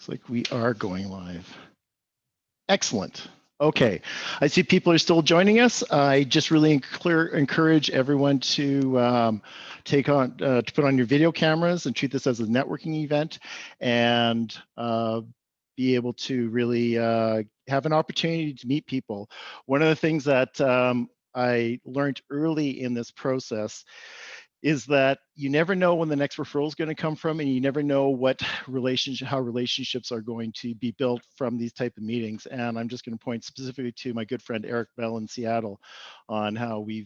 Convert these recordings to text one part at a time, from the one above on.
Looks like we are going live. Excellent. Okay, I see people are still joining us. I just really encourage everyone to put on your video cameras and treat this as a networking event, and be able to really have an opportunity to meet people. One of the things that I learned early in this process is that you never know when the next referral is going to come from, and you never know how relationships are going to be built from these type of meetings. And I'm just going to point specifically to my good friend Eric Bell in Seattle on how he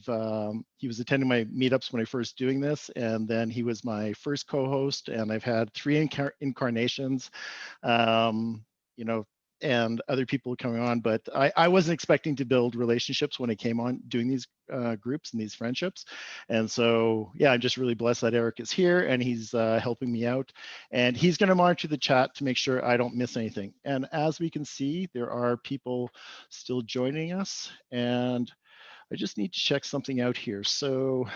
was attending my meetups when I first doing this, and then he was my first co-host, and I've had 3 incarnations, and other people coming on, but I wasn't expecting to build relationships when I came on doing these groups and these friendships. And so, yeah, I'm just really blessed that Eric is here, and he's helping me out, and he's going to monitor the chat to make sure I don't miss anything. And as we can see, there are people still joining us, and I just need to check something out here. So,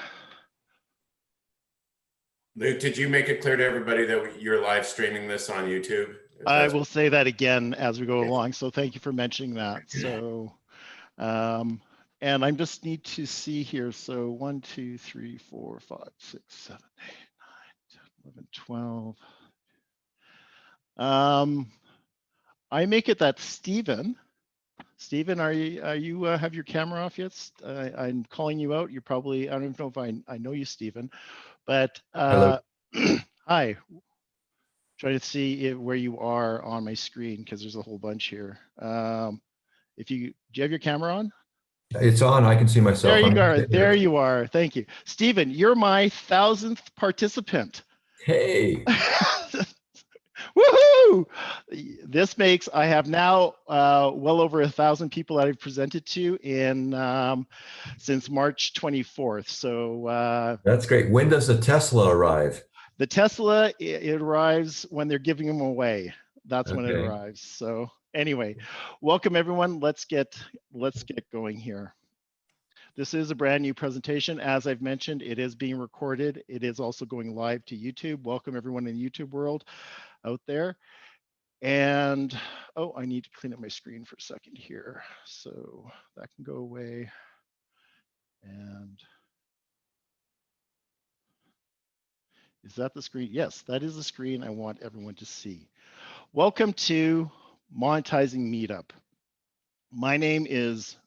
Luc, did you make it clear to everybody that you're live streaming this on YouTube? I will say that again as we go along. So thank you for mentioning that. So, and I just need to see here. So 1, 2, 3, 4, 5, 6, 7, 8, 9, 10, 11, 12. I make it that Stephen, are you have your camera off yet? I'm calling you out. You're probably, I don't even know if I know you, Stephen, but hi. Try to see where you are on my screen, because there's a whole bunch here. Do you have your camera on? It's on. I can see myself. There you are. There you are. Thank you, Stephen. You're my 1000th participant. Hey. Woohoo! This makes, I have now well over 1,000 people that I've presented to since March 24th. So that's great. When does the Tesla arrive? The Tesla, it arrives when they're giving them away. That's when it arrives. So anyway, welcome everyone. Let's get going here. This is a brand new presentation. As I've mentioned, it is being recorded. It is also going live to YouTube. Welcome everyone in the YouTube world out there. And oh, I need to clean up my screen for a second here. So that can go away. And is that the screen? Yes, that is the screen I want everyone to see. Welcome to Monetizing Meetup. My name is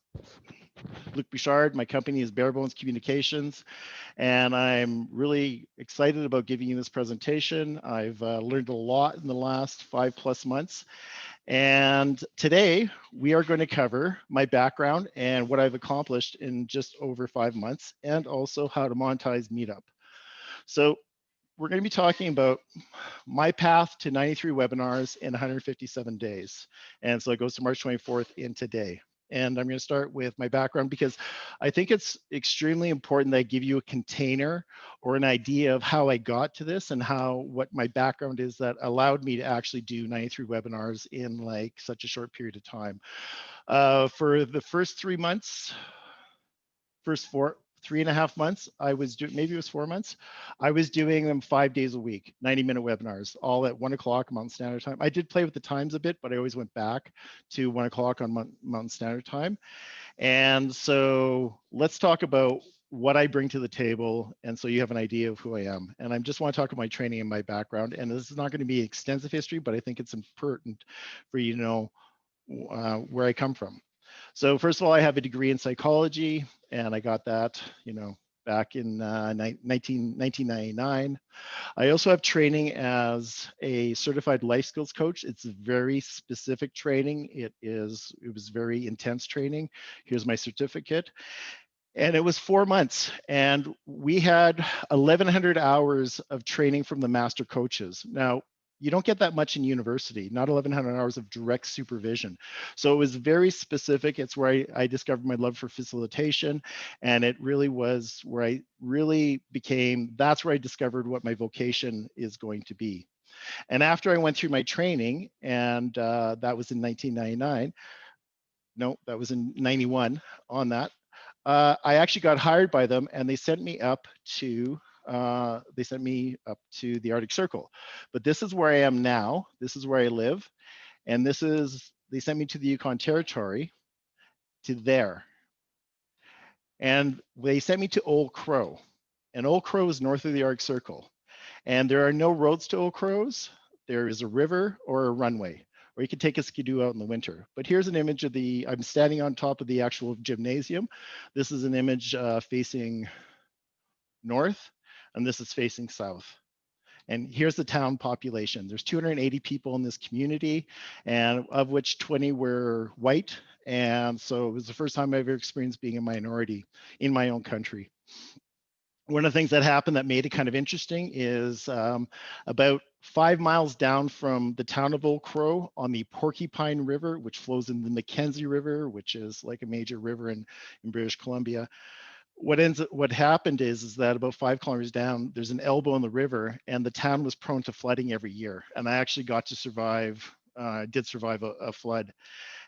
Luc Bouchard. My company is Barebones Communications, and I'm really excited about giving you this presentation. I've learned a lot in the last 5+ months. And today we are going to cover my background and what I've accomplished in just over 5 months, and also how to monetize Meetup. So we're going to be talking about my path to 93 webinars in 157 days. And so it goes to March 24th in today. And I'm going to start with my background, because I think it's extremely important that I give you a container or an idea of how I got to this, and what my background is that allowed me to actually do 93 webinars in like such a short period of time. For the first 3 months, first 3.5 months, I was doing, maybe it was 4 months, I was doing them 5 days a week, 90-minute webinars, all at 1 o'clock Mountain Standard Time. I did play with the times a bit, but I always went back to 1 o'clock on Mountain Standard Time. And so let's talk about what I bring to the table, and so you have an idea of who I am. And I just want to talk about my training and my background. And this is not going to be extensive history, but I think it's important for you to know where I come from. So first of all, I have a degree in psychology, and I got that, back in 1999. I also have training as a certified life skills coach. It's very specific training. It was very intense training. Here's my certificate. And it was 4 months, and we had 1,100 hours of training from the master coaches. Now, you don't get that much in university, not 1,100 hours of direct supervision. So it was very specific. It's where I discovered my love for facilitation. And it really was where I really that's where I discovered what my vocation is going to be. And after I went through my training, and that was in 1999, no, that was in 91 on that, I actually got hired by them, and they sent me up to they sent me up to the Arctic Circle. But this is where I am now. This is where I live. And they sent me to the Yukon Territory, to there. And they sent me to Old Crow. And Old Crow is north of the Arctic Circle. And there are no roads to Old Crows. There is a river or a runway, or you can take a skidoo out in the winter. But here's an image of I'm standing on top of the actual gymnasium. This is an image facing north, and this is facing south. And here's the town population. There's 280 people in this community, and of which 20 were white. And so it was the first time I ever experienced being a minority in my own country. One of the things that happened that made it kind of interesting is about 5 miles down from the town of Old Crow on the Porcupine River, which flows into the Mackenzie River, which is like a major river in British Columbia. What happened is that about 5 kilometers down, there's an elbow in the river, and the town was prone to flooding every year. And I actually got to survive, did survive a flood,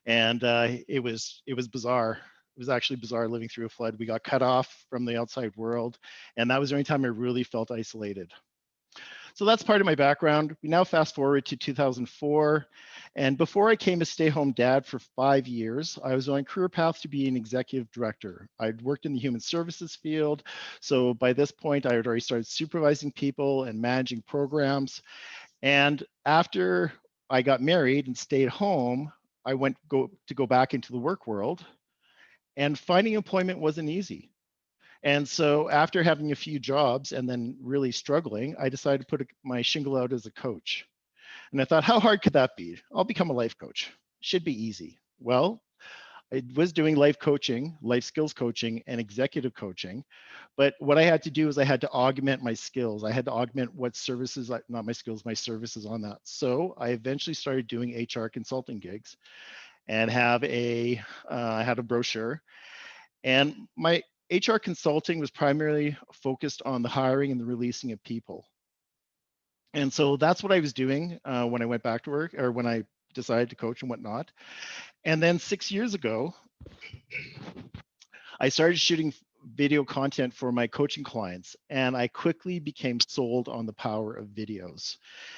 and it was bizarre. It was actually bizarre living through a flood. We got cut off from the outside world, and that was the only time I really felt isolated. So that's part of my background. We now fast forward to 2004. And before I came a stay-home dad for 5 years, I was on a career path to be an executive director. I'd worked in the human services field. So by this point, I had already started supervising people and managing programs. And after I got married and stayed home, I went to go back into the work world. And finding employment wasn't easy. And so after having a few jobs and then really struggling, I decided to put my shingle out as a coach. And I thought, how hard could that be? I'll become a life coach. Should be easy. Well, I was doing life coaching, life skills coaching, and executive coaching. But what I had to do is I had to augment my skills. I had to augment what services, not my skills, my services on that. So I eventually started doing HR consulting gigs and I had a brochure. And my HR consulting was primarily focused on the hiring and the releasing of people. And so that's what I was doing when I went back to work, or when I decided to coach and whatnot. And then 6 years ago, I started shooting video content for my coaching clients, and I quickly became sold on the power of videos.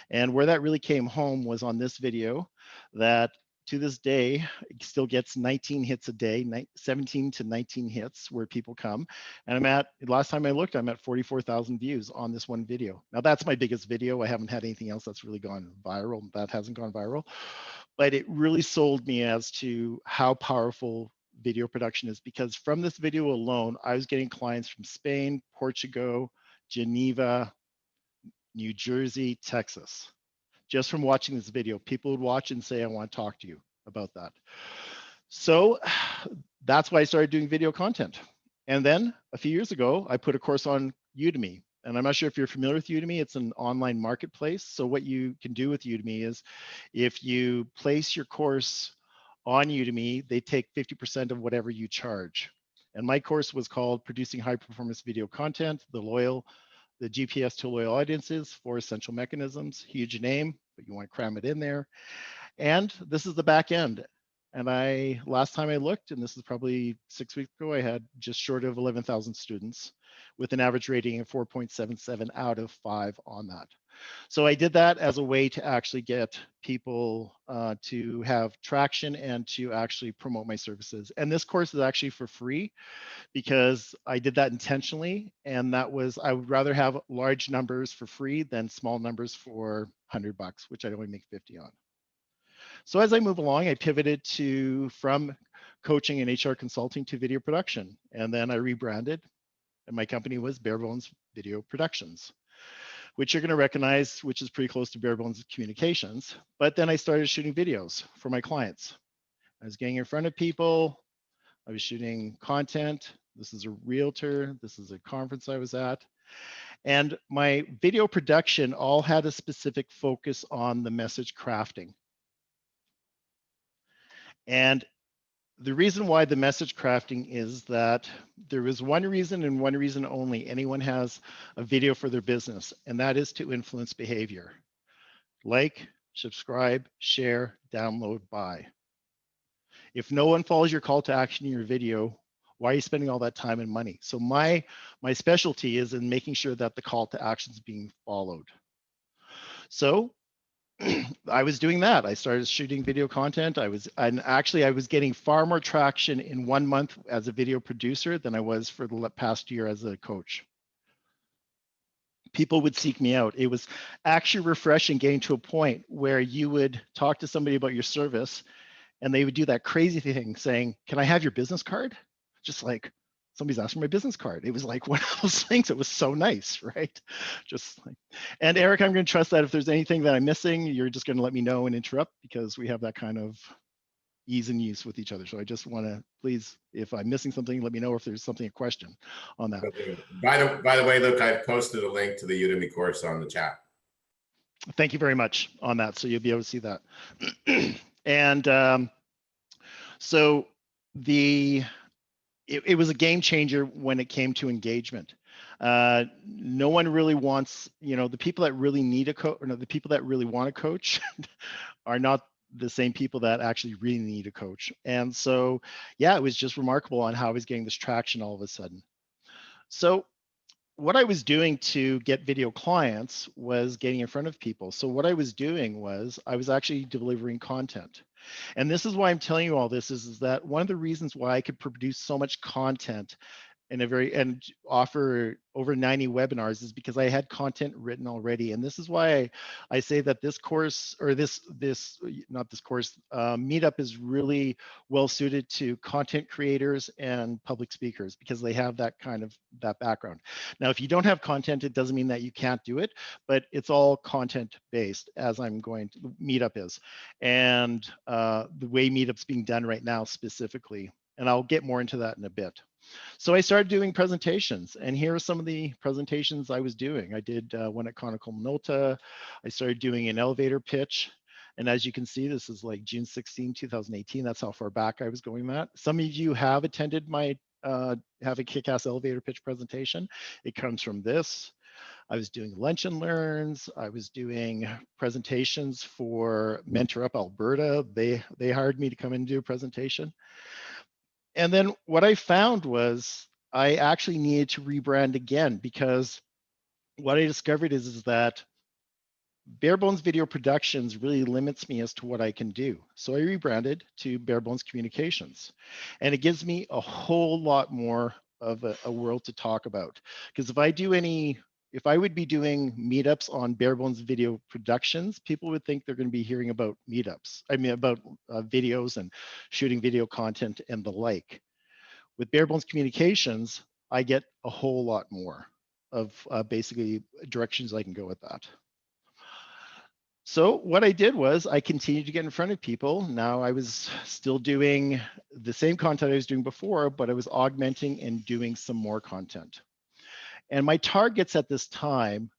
And where that really came home was on this video that to this day still gets 19 hits a day, 17 to 19 hits where people come. And last time I looked, I'm at 44,000 views on this one video. Now that's my biggest video. I haven't had anything else that's really gone viral. That hasn't gone viral, but it really sold me as to how powerful video production is, because from this video alone, I was getting clients from Spain, Portugal, Geneva, New Jersey, Texas. Just from watching this video, people would watch and say, I want to talk to you about that. So that's why I started doing video content. And then a few years ago, I put a course on Udemy. And I'm not sure if you're familiar with Udemy. It's an online marketplace. So what you can do with Udemy is if you place your course on Udemy, they take 50% of whatever you charge. And my course was called Producing High Performance Video Content, the GPS to loyal audiences, 4 essential mechanisms. Huge name, but you want to cram it in there. And this is the back end. And last time I looked, and this is probably 6 weeks ago, I had just short of 11,000 students with an average rating of 4.77 out of 5 on that. So I did that as a way to actually get people to have traction and to actually promote my services. And this course is actually for free, because I did that intentionally. And I would rather have large numbers for free than small numbers for $100, which I only make 50 on. So as I move along, I pivoted from coaching and HR consulting to video production. And then I rebranded, and my company was Bare Bones Video Productions, which you're going to recognize, which is pretty close to Bare Bones Communications. But then I started shooting videos for my clients. I was getting in front of people. I was shooting content. This is a realtor. This is a conference I was at. And my video production all had a specific focus on the message crafting. And the reason why the message crafting is that there is one reason and one reason only anyone has a video for their business, and that is to influence behavior. Like, subscribe, share, download, buy. If no one follows your call to action in your video, Why are you spending all that time and money? So my specialty is in making sure that the call to action is being followed. So I was doing that. I started shooting video content. I was getting far more traction in 1 month as a video producer than I was for the past year as a coach. People would seek me out. It was actually refreshing getting to a point where you would talk to somebody about your service and they would do that crazy thing saying, "Can I have your business card?" Just like, somebody's asked for my business card. It was like one of those things. It was so nice, right? Just like, and Eric, I'm going to trust that if there's anything that I'm missing, you're just going to let me know and interrupt, because we have that kind of ease and use with each other. So I just want to, please, if I'm missing something, let me know if there's something, a question on that. By the way, Luc, I've posted a link to the Udemy course on the chat. Thank you very much on that. So you'll be able to see that. And so it was a game changer when it came to engagement. No one really wants, the people that really need a coach, the people that really want a coach are not the same people that actually really need a coach. And so, yeah, it was just remarkable on how I was getting this traction all of a sudden. So what I was doing to get video clients was getting in front of people. So what I was doing was I was actually delivering content. And this is why I'm telling you all this is that one of the reasons why I could produce so much content and offer over 90 webinars is because I had content written already. And this is why I say that this course, or Meetup is really well suited to content creators and public speakers, because they have that background. Now, if you don't have content, it doesn't mean that you can't do it, but it's all content based, as Meetup is. And the way Meetup's being done right now specifically, and I'll get more into that in a bit. So I started doing presentations, and here are some of the presentations I was doing. I did one at Conical Minolta. I started doing an elevator pitch. And as you can see, this is like June 16, 2018. That's how far back I was going that. Some of you have attended my Have a Kick-Ass Elevator Pitch presentation. It comes from this. I was doing lunch and learns. I was doing presentations for Mentor Up Alberta. They hired me to come and do a presentation. And then what I found was I actually needed to rebrand again, because what I discovered is that bare bones video productions really limits me as to what I can do. So I rebranded to Bare Bones Communications, and it gives me a whole lot more of a world to talk about. Because if I would be doing meetups on bare bones video productions, people would think they're going to be hearing about meetups. I mean, about videos and shooting video content and the like. With bare bones communications, I get a whole lot more of basically directions I can go with that. So what I did was I continued to get in front of people. Now I was still doing the same content I was doing before, but I was augmenting and doing some more content. And my targets at this time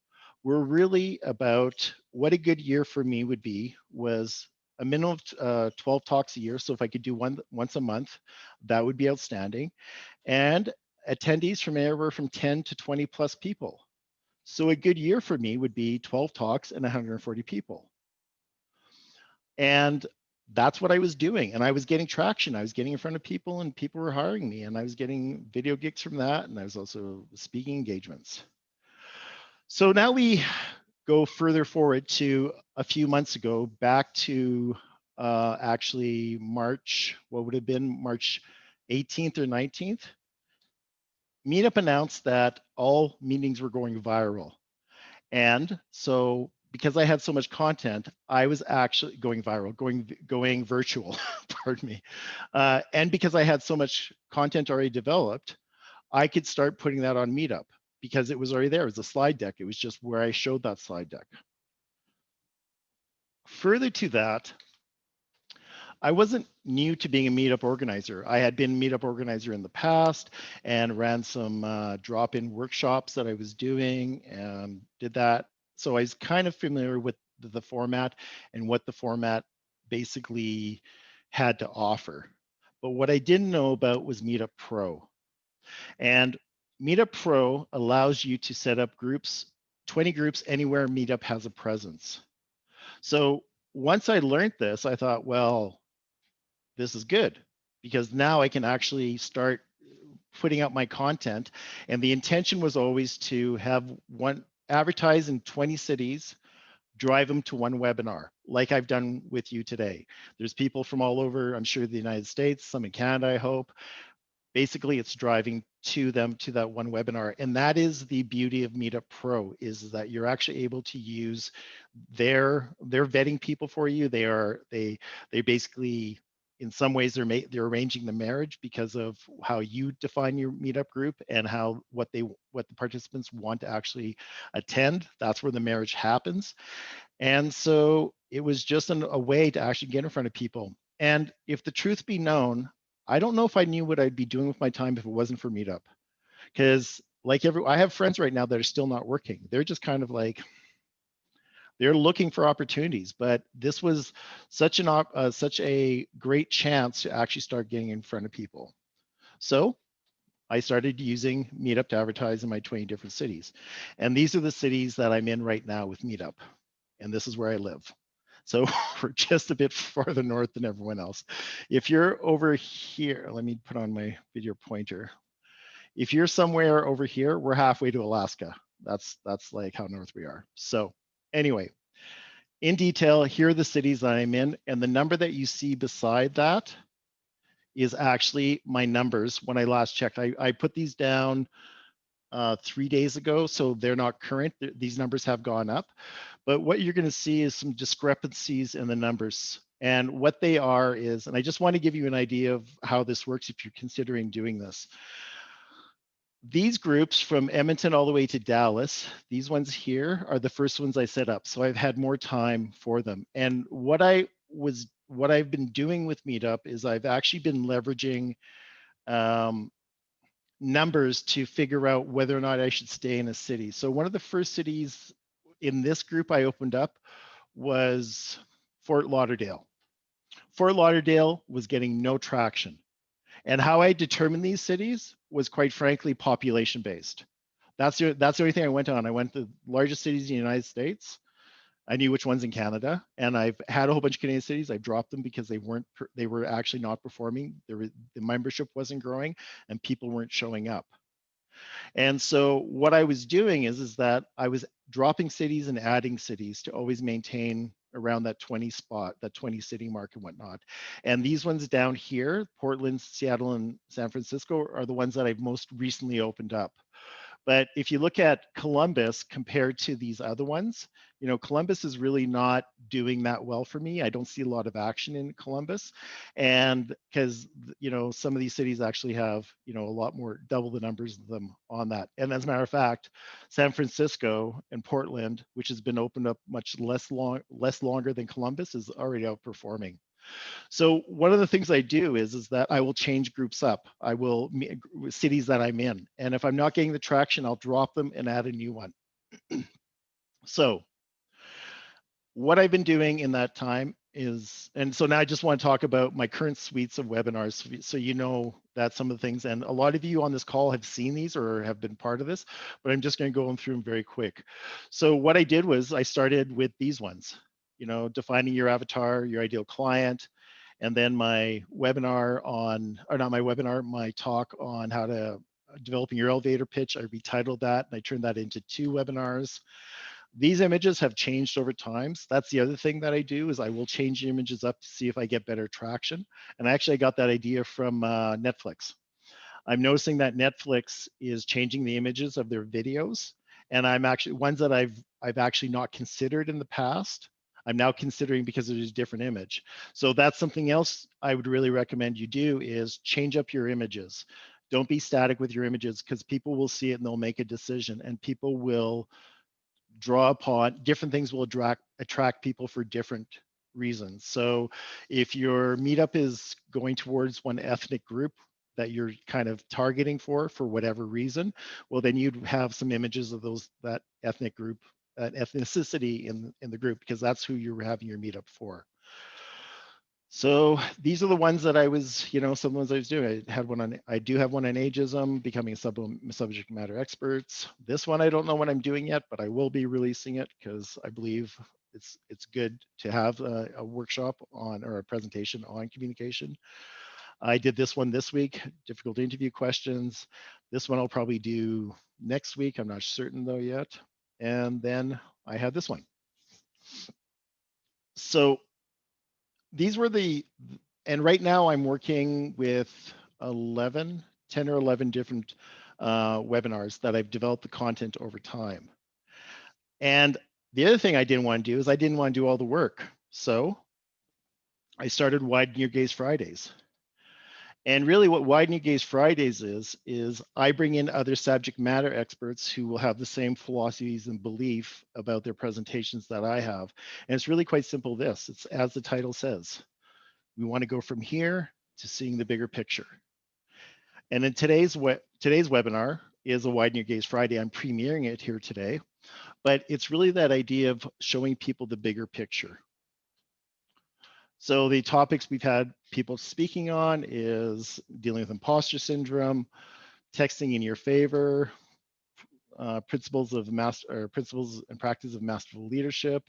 were really about what a good year for me would be was a minimum of 12 talks a year. So if I could do once a month, that would be outstanding. And attendees from anywhere from 10 to 20 plus people. So a good year for me would be 12 talks and 140 people. And that's what I was doing. And I was getting traction. I was getting in front of people, and people were hiring me, and I was getting video gigs from that. And I was also speaking engagements. So now we go further forward to a few months ago, back to actually March, what would have been March 18th or 19th. Meetup announced that all meetings were going viral. And so because I had so much content, I was actually going viral, going virtual, pardon me. And because I had so much content already developed, I could start putting that on Meetup because it was already there. It was a slide deck. It was just where I showed that slide deck. Further to that, I wasn't new to being a Meetup organizer. I had been Meetup organizer in the past and ran some drop-in workshops that I was doing and did that. So I was kind of familiar with the format and what the format basically had to offer. But what I didn't know about was Meetup Pro. And Meetup Pro allows you to set up groups, 20 groups anywhere Meetup has a presence. So once I learned this, I thought, well, this is good because now I can actually start putting out my content. And the intention was always to have one advertise in 20 cities, drive them to one webinar, like I've done with you today. There's people from all over, I'm sure, the United States, some in Canada, I hope. Basically, it's driving to them to that one webinar. And that is the beauty of Meetup Pro, is that you're actually able to use they're vetting people for you. They basically, in some ways, they're arranging the marriage because of how you define your meetup group and how what the participants want to actually attend. That's where the marriage happens. And so it was just a way to actually get in front of people. And if the truth be known, I don't know if I knew what I'd be doing with my time if it wasn't for Meetup. Because I have friends right now that are still not working. They're just kind of like, they're looking for opportunities. But this was such a great chance to actually start getting in front of people. So I started using Meetup to advertise in my 20 different cities. And these are the cities that I'm in right now with Meetup. And this is where I live. So we're just a bit farther north than everyone else. If you're over here, let me put on my video pointer. If you're somewhere over here, we're halfway to Alaska. That's like how north we are. So anyway, in detail, here are the cities that I'm in. And the number that you see beside that is actually my numbers when I last checked. I put these down 3 days ago, so they're not current. These numbers have gone up. But what you're going to see is some discrepancies in the numbers. And what they are is, and I just want to give you an idea of how this works if you're considering doing this. These groups from Edmonton all the way to Dallas, these ones here are the first ones I set up. So I've had more time for them. And what I've been doing with Meetup is I've actually been leveraging numbers to figure out whether or not I should stay in a city. So one of the first cities in this group I opened up was Fort Lauderdale. Fort Lauderdale was getting no traction. And how I determined these cities was, quite frankly, population based. That's the only thing I went on. I went to the largest cities in the United States. I knew which ones in Canada, and I've had a whole bunch of Canadian cities. I've dropped them because they were actually not performing. The membership wasn't growing, and people weren't showing up. And so what I was doing is that I was dropping cities and adding cities to always maintain around that 20 spot, that 20 city mark and whatnot. And these ones down here, Portland, Seattle, and San Francisco, are the ones that I've most recently opened up. But if you look at Columbus compared to these other ones, Columbus is really not doing that well for me. I don't see a lot of action in Columbus. And because, some of these cities actually have, a lot more, double the numbers of them on that. And as a matter of fact, San Francisco and Portland, which has been opened up much less longer than Columbus, is already outperforming. So one of the things I do is that I will change groups up. I will cities that I'm in, and if I'm not getting the traction, I'll drop them and add a new one. So what I've been doing in that time is, and so now I just want to talk about my current suites of webinars, so you know that some of the things, and a lot of you on this call have seen these or have been part of this, but I'm just going to go through them very quick. So what I did was I started with these ones, defining your avatar, your ideal client. And then my webinar my talk on how to developing your elevator pitch, I retitled that and I turned that into 2 webinars. These images have changed over time. So that's the other thing that I do, is I will change the images up to see if I get better traction. And actually I got that idea from Netflix. I'm noticing that Netflix is changing the images of their videos. And I'm actually, ones that I've actually not considered in the past, I'm now considering because there's a different image. So that's something else I would really recommend you do, is change up your images. Don't be static with your images, because people will see it and they'll make a decision, and people will draw upon different things, will attract people for different reasons. So if your meetup is going towards one ethnic group that you're kind of targeting for whatever reason, well, then you'd have some images of that ethnic group, ethnicity in the group, because that's who you're having your meetup for. So these are the ones that I was, some of the ones I was doing. I do have one on ageism, becoming a subject matter experts. This one, I don't know what I'm doing yet, but I will be releasing it because I believe it's good to have a workshop on, or a presentation on, communication. I did this one this week, difficult interview questions. This one I'll probably do next week. I'm not certain though yet. And then I had this one. So these were and right now I'm working with 10 or 11 different webinars that I've developed the content over time. And the other thing I didn't want to do is I didn't want to do all the work. So I started Widen Your Gaze Fridays. And really what Widen Your Gaze Fridays is I bring in other subject matter experts who will have the same philosophies and belief about their presentations that I have. And it's really quite simple this. It's as the title says. We want to go from here to seeing the bigger picture. And in today's webinar is a Widen Your Gaze Friday. I'm premiering it here today, but it's really that idea of showing people the bigger picture. So the topics we've had people speaking on is dealing with imposter syndrome, texting in your favor, principles and practice of masterful leadership.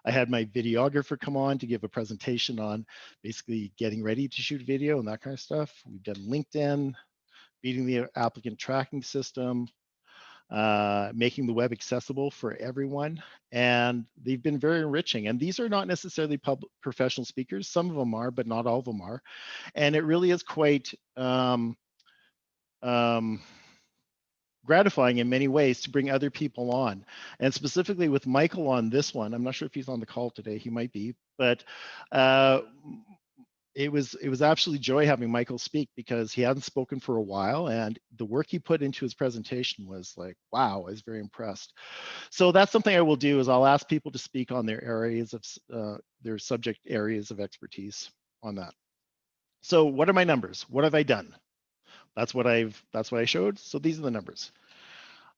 I had my videographer come on to give a presentation on basically getting ready to shoot video and that kind of stuff. We've done LinkedIn, beating the applicant tracking system, making the web accessible for everyone. And they've been very enriching. And these are not necessarily professional speakers. Some of them are, but not all of them are. And it really is quite gratifying in many ways to bring other people on. And specifically with Michael on this one, I'm not sure if he's on the call today, he might be, but it was absolutely joy having Michael speak because he hadn't spoken for a while and the work he put into his presentation was like, wow, I was very impressed. So that's something I will do is I'll ask people to speak on their areas of their subject areas of expertise on that. So what are my numbers? What have I done? That's what I showed. So these are the numbers.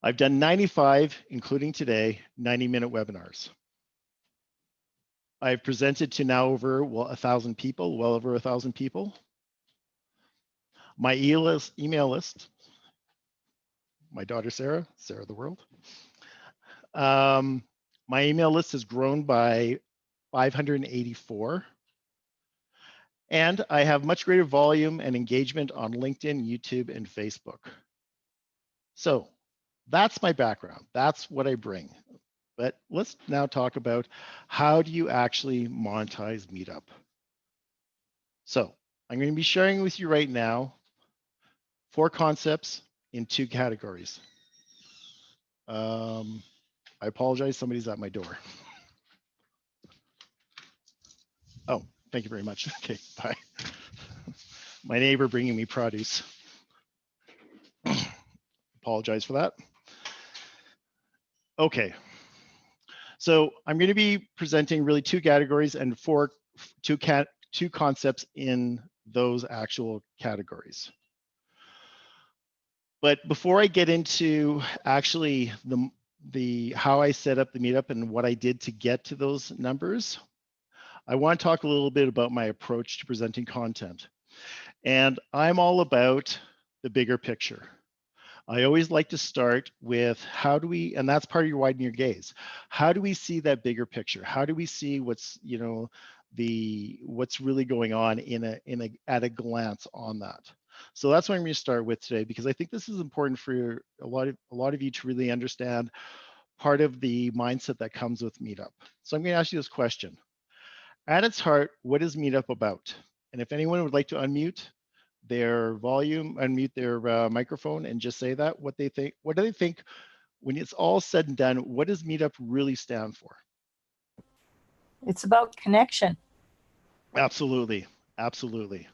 I've done 95, including today, 90-minute webinars. I've presented to now over 1,000 people, well over 1,000 people. My email list, my daughter Sarah the world. My email list has grown by 584. And I have much greater volume and engagement on LinkedIn, YouTube, and Facebook. So that's my background. That's what I bring. But let's now talk about how do you actually monetize Meetup. So I'm going to be sharing with you right now 4 concepts in 2 categories. I apologize, somebody's at my door. Oh, thank you very much. Okay, bye. My neighbor bringing me produce. Apologize for that. Okay. So I'm going to be presenting really 2 categories and 2 concepts in those actual categories. But before I get into actually the how I set up the Meetup and what I did to get to those numbers, I want to talk a little bit about my approach to presenting content. And I'm all about the bigger picture. I always like to start with how do we, and that's part of your Widen Your Gaze. How do we see that bigger picture? How do we see what's, what's really going on at a glance on that? So that's what I'm going to start with today, because I think this is important for a lot of you to really understand part of the mindset that comes with Meetup. So I'm going to ask you this question. At its heart, what is Meetup about? And if anyone would like to unmute their volume, unmute their microphone and just say that, what do they think when it's all said and done, what does Meetup really stand for? It's about connection. Absolutely, absolutely.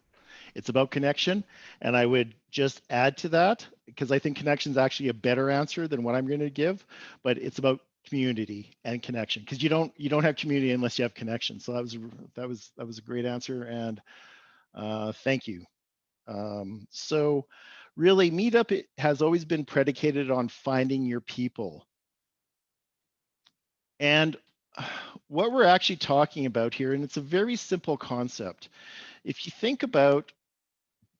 It's about connection. And I would just add to that, because I think connection is actually a better answer than what I'm going to give, but it's about community and connection, because you don't have community unless you have connection. So that was a great answer, and thank you. So really, Meetup has always been predicated on finding your people. And what we're actually talking about here, and it's a very simple concept. If you think about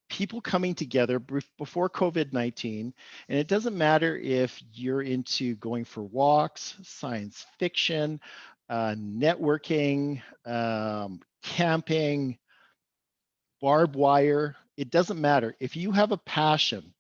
people coming together before COVID-19, and it doesn't matter if you're into going for walks, science fiction, networking, camping, barbed wire, it doesn't matter. If you have a passion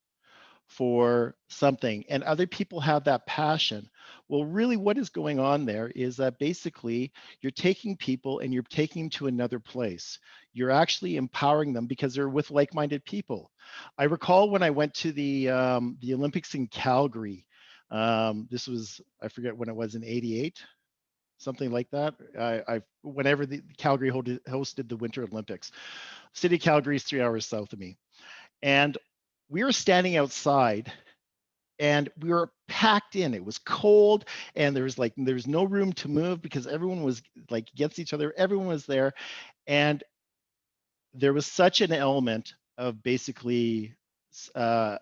for something and other people have that passion, well, really what is going on there is that basically you're taking people and you're taking them to another place. You're actually empowering them because they're with like-minded people. I recall when I went to the Olympics in Calgary, this was, I forget when it was, in '88, something like that. Whenever the Calgary hosted the Winter Olympics. City of Calgary is 3 hours south of me. And we were standing outside and we were packed in. It was cold and there was no room to move because everyone was like against each other. Everyone was there. And there was such an element of basically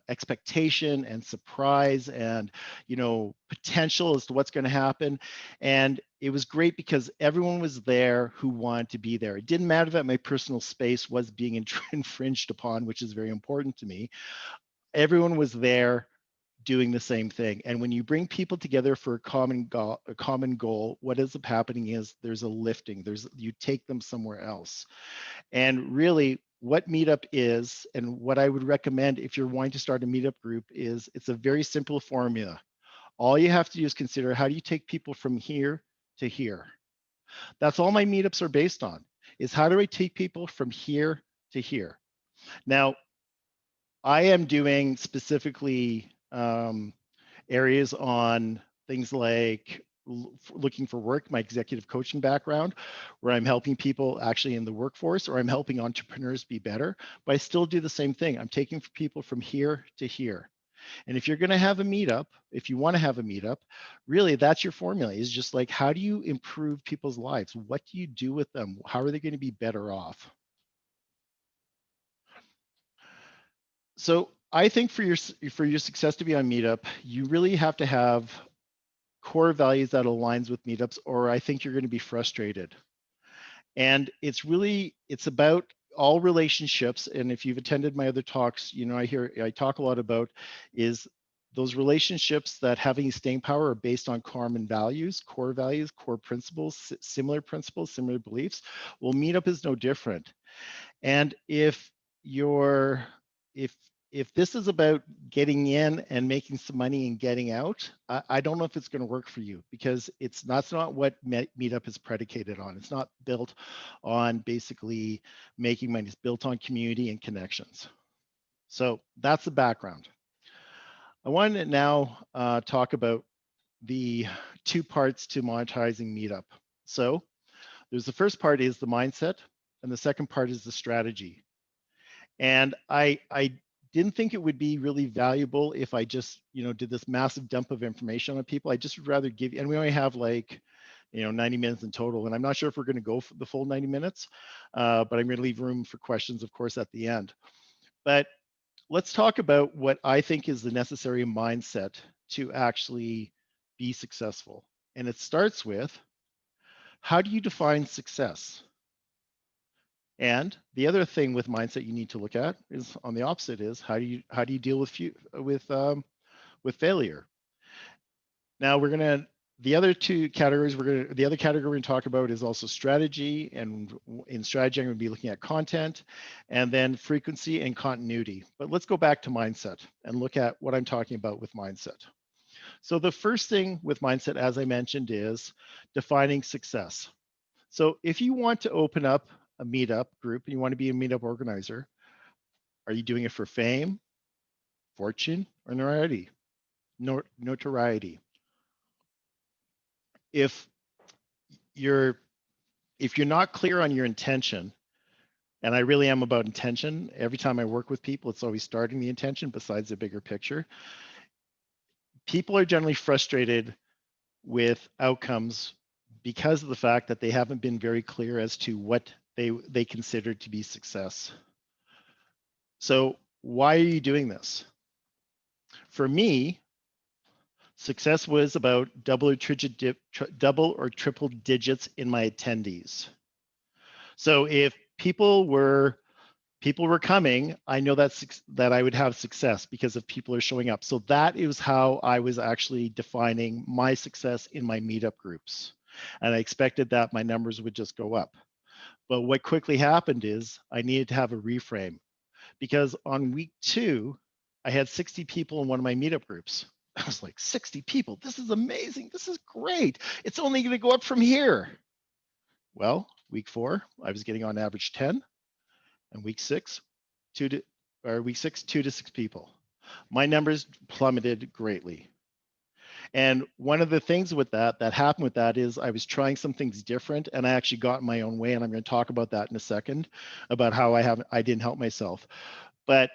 expectation and surprise and potential as to what's going to happen. And it was great because everyone was there who wanted to be there. It didn't matter that my personal space was being infringed upon, which is very important to me. Everyone was there doing the same thing. And when you bring people together for a common goal, what ends up happening is there's a lifting. You take them somewhere else. And really what Meetup is, and what I would recommend if you're wanting to start a Meetup group, is it's a very simple formula. All you have to do is consider, how do you take people from here to here? That's all my meetups are based on, is how do I take people from here to here? Now, I am doing specifically areas on things like looking for work, my executive coaching background, where I'm helping people actually in the workforce, or I'm helping entrepreneurs be better, but I still do the same thing. I'm taking people from here to here. And if you're going to have a meetup, if you want to have a meetup, really that's your formula, is just like, how do you improve people's lives? What do you do with them? How are they going to be better off? So I think for your success to be on Meetup, you really have to have core values that aligns with meetups, or I think you're going to be frustrated. And it's about all relationships. And if you've attended my other talks, I talk a lot about is those relationships that having staying power are based on common values, core principles, similar beliefs. Well, Meetup is no different. And if this is about getting in and making some money and getting out, I don't know if it's going to work for you, because that's not what Meetup is predicated on. It's not built on basically making money. It's built on community and connections. So that's the background. I want to now talk about the two parts to monetizing Meetup. So there's the first part is the mindset, and the second part is the strategy. And I didn't think it would be really valuable if I just, did this massive dump of information on people. I just would rather give you, and we only have 90 minutes in total, and I'm not sure if we're going to go for the full 90 minutes, but I'm going to leave room for questions, of course, at the end. But let's talk about what I think is the necessary mindset to actually be successful. And it starts with, how do you define success? And the other thing with mindset you need to look at is on the opposite, is how do you deal with failure? Now the other category we're going to talk about is also strategy, and in strategy I'm going to be looking at content, and then frequency and continuity. But let's go back to mindset and look at what I'm talking about with mindset. So the first thing with mindset, as I mentioned, is defining success. So if you want to open up a meetup group and you want to be a meetup organizer, are you doing it for fame, fortune, or notoriety? Notoriety. If you're not clear on your intention, and I really am about intention, every time I work with people, it's always starting the intention besides the bigger picture. People are generally frustrated with outcomes because of the fact that they haven't been very clear as to what they consider to be success. So why are you doing this? For me, success was about double or triple digits in my attendees. So if people were coming, I know that I would have success because if people are showing up. So that is how I was actually defining my success in my meetup groups. And I expected that my numbers would just go up. But what quickly happened is I needed to have a reframe, because on week 2, I had 60 people in one of my meetup groups. I was like, 60 people, this is amazing. This is great. It's only going to go up from here. Well, week 4, I was getting on average 10, and week 6, 2 to 6 people. My numbers plummeted greatly. And one of the things with that happened with that is I was trying some things different, and I actually got in my own way. And I'm going to talk about that in a second, about how I didn't help myself. But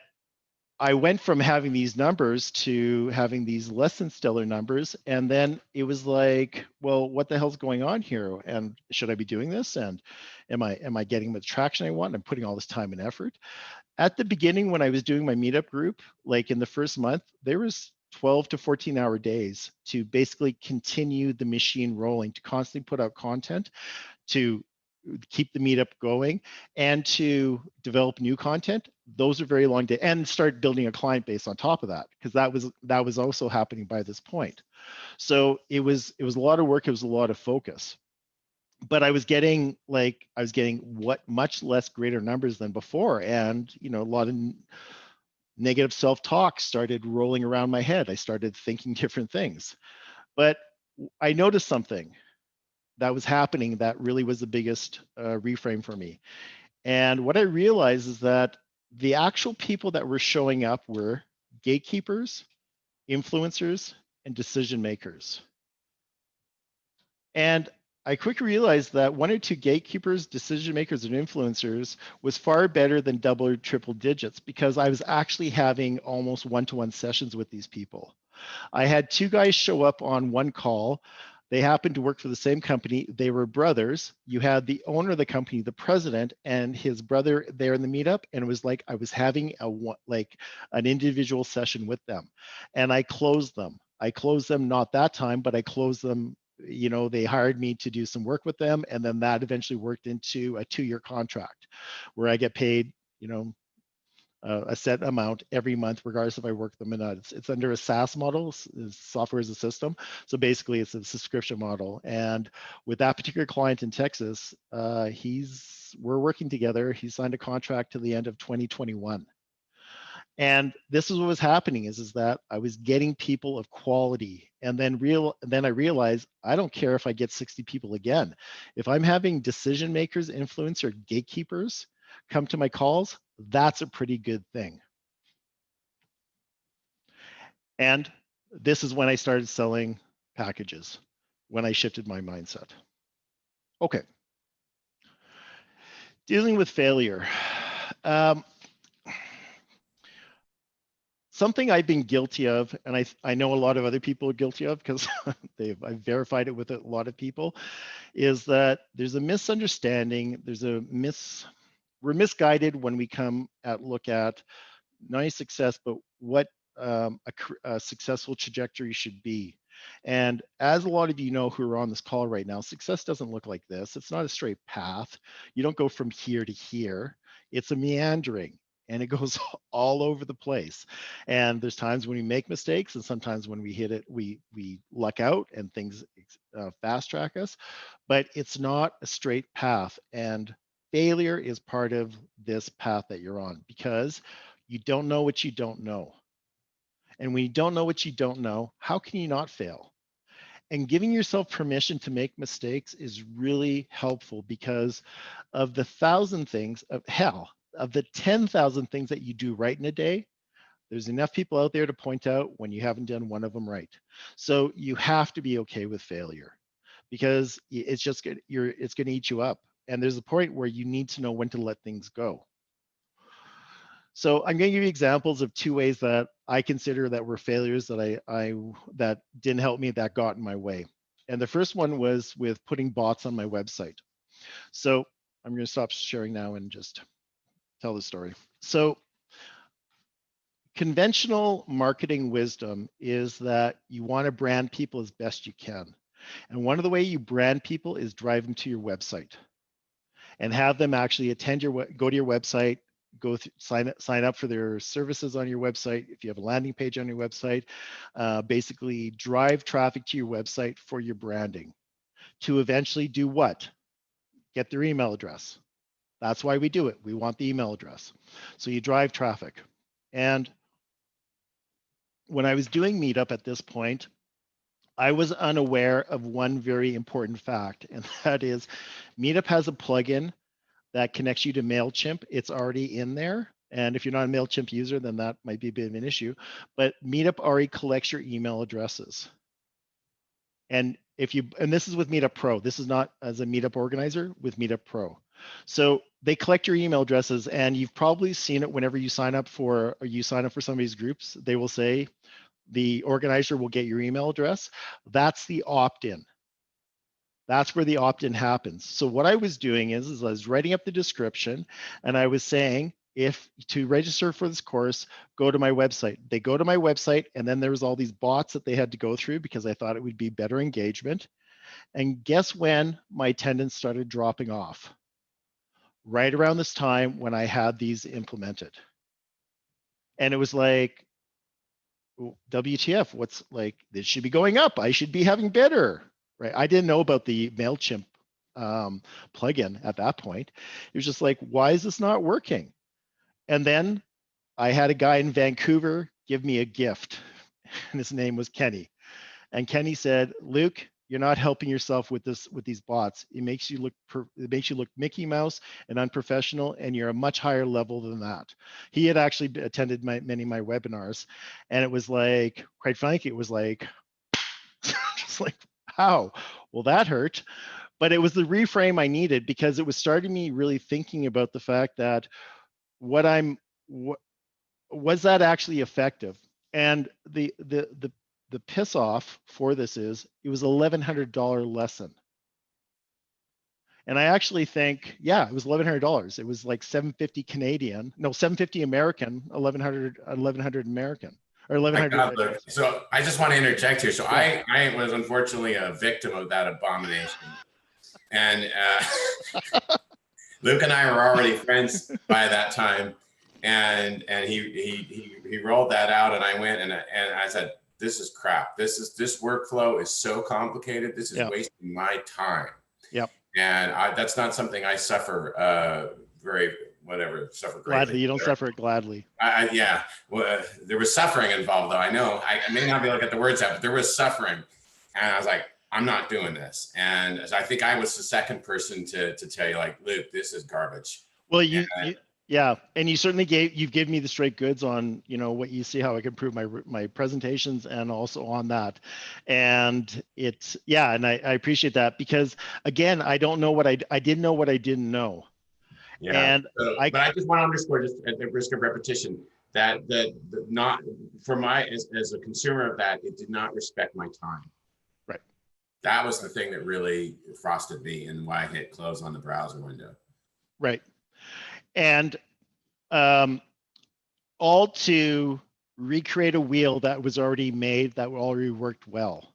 I went from having these numbers to having these less than stellar numbers. And then it was like, well, what the hell's going on here? And should I be doing this? And am I getting the traction I want? I'm putting all this time and effort. At the beginning, when I was doing my meetup group, like in the first month, there was 12 to 14-hour days to basically continue the machine rolling, to constantly put out content, to keep the meetup going, and to develop new content. Those are very long days, and start building a client base on top of that, because that was also happening by this point. So it was a lot of work. It was a lot of focus. But I was getting much less greater numbers than before, and a lot of negative self-talk started rolling around my head. I started thinking different things. But I noticed something that was happening that really was the biggest reframe for me. And what I realized is that the actual people that were showing up were gatekeepers, influencers, and decision makers. And I quickly realized that 1 or 2 gatekeepers, decision makers, and influencers was far better than double or triple digits, because I was actually having almost one-to-one sessions with these people. I had 2 guys show up on one call. They happened to work for the same company. They were brothers. You had the owner of the company, the president, and his brother there in the meetup. And it was like I was having an individual session with them. And I closed them. Not that time, but I closed them. They hired me to do some work with them. And then that eventually worked into a 2-year contract where I get paid, a set amount every month, regardless if I work them or not. It's under a SaaS model, software as a system. So basically, it's a subscription model. And with that particular client in Texas, we're working together. He signed a contract to the end of 2021. And this is what was happening is that I was getting people of quality. And then I realized I don't care if I get 60 people again. If I'm having decision makers, influencer, gatekeepers come to my calls, that's a pretty good thing. And this is when I started selling packages, when I shifted my mindset. Okay. Dealing with failure. Something I've been guilty of, and I know a lot of other people are guilty of, because I've verified it with a lot of people, is that there's a misunderstanding. We're misguided when we look at not only success, but what a successful trajectory should be. And as a lot of you know who are on this call right now, success doesn't look like this. It's not a straight path. You don't go from here to here. It's a meandering, and it goes all over the place. And there's times when we make mistakes, and sometimes when we hit it, we luck out and things fast track us. But it's not a straight path. And failure is part of this path that you're on, because you don't know what you don't know. And when you don't know what you don't know, how can you not fail? And giving yourself permission to make mistakes is really helpful, because of the 1,000 things, of the 10,000 things that you do right in a day, there's enough people out there to point out when you haven't done one of them right. So you have to be okay with failure, because it's going to eat you up. And there's a point where you need to know when to let things go. So I'm going to give you examples of 2 ways that I consider that were failures that that didn't help me, that got in my way. And the first one was with putting bots on my website. So I'm going to stop sharing now and just tell the story. So conventional marketing wisdom is that you want to brand people as best you can. And one of the ways you brand people is drive them to your website and have them actually go to your website, sign up for their services on your website. If you have a landing page on your website, basically drive traffic to your website for your branding, to eventually do what? Get their email address. That's why we do it. We want the email address. So you drive traffic. And when I was doing Meetup at this point, I was unaware of one very important fact, and that is Meetup has a plugin that connects you to MailChimp. It's already in there. And if you're not a MailChimp user, then that might be a bit of an issue. But Meetup already collects your email addresses. And this is with Meetup Pro. This is not as a Meetup Organizer, with Meetup Pro. So they collect your email addresses, and you've probably seen it whenever you sign up for somebody's groups. They will say the organizer will get your email address. That's the opt-in. That's where the opt-in happens. So what I was doing is I was writing up the description, and I was saying, if to register for this course, go to my website. They go to my website, and then there was all these bots that they had to go through because I thought it would be better engagement. And guess when my attendance started dropping off? Right around this time when I had these implemented. And it was like, WTF, what's like, this should be going up. I should be having better, right? I didn't know about the MailChimp plugin at that point. It was just like, why is this not working? And then I had a guy in Vancouver give me a gift, and his name was Kenny. And Kenny said, Luc, you're not helping yourself with these bots. It makes you look Mickey Mouse and unprofessional, and you're a much higher level than that. He had actually attended many of my webinars, and it was like, quite frankly, it was like, just like, how? Well, that hurt. But it was the reframe I needed, because it was starting me really thinking about the fact that was that actually effective? And the piss off for this is it was $1,100 lesson. And I actually think, yeah, it was $1,100. It was like $750 Canadian, no, $750 American, 1,100 American, or 1,100. So I just want to interject here. So yeah. I was unfortunately a victim of that abomination. And Luc and I were already friends by that time. And he rolled that out, and I went and I said, this is crap. This workflow is so complicated. This is wasting my time. Yep. And that's not something I suffer suffer greatly. Gladly, you don't suffer it gladly. Yeah. Well, there was suffering involved, though. I know I may not be able to get the words out, but there was suffering, and I was like, I'm not doing this. And I think I was the second person to tell you, like, Luc, this is garbage. Well, yeah, and you certainly you've given me the straight goods on, what you see, how I can improve my presentations, and also on that. And it's, yeah, and I appreciate that, because again, I didn't know what I didn't know. Yeah. And but I just want to underscore, just at the risk of repetition, that not for as a consumer of that, it did not respect my time. Right. That was the thing that really frosted me, and why I hit close on the browser window. Right. And all to recreate a wheel that was already made, that already worked well.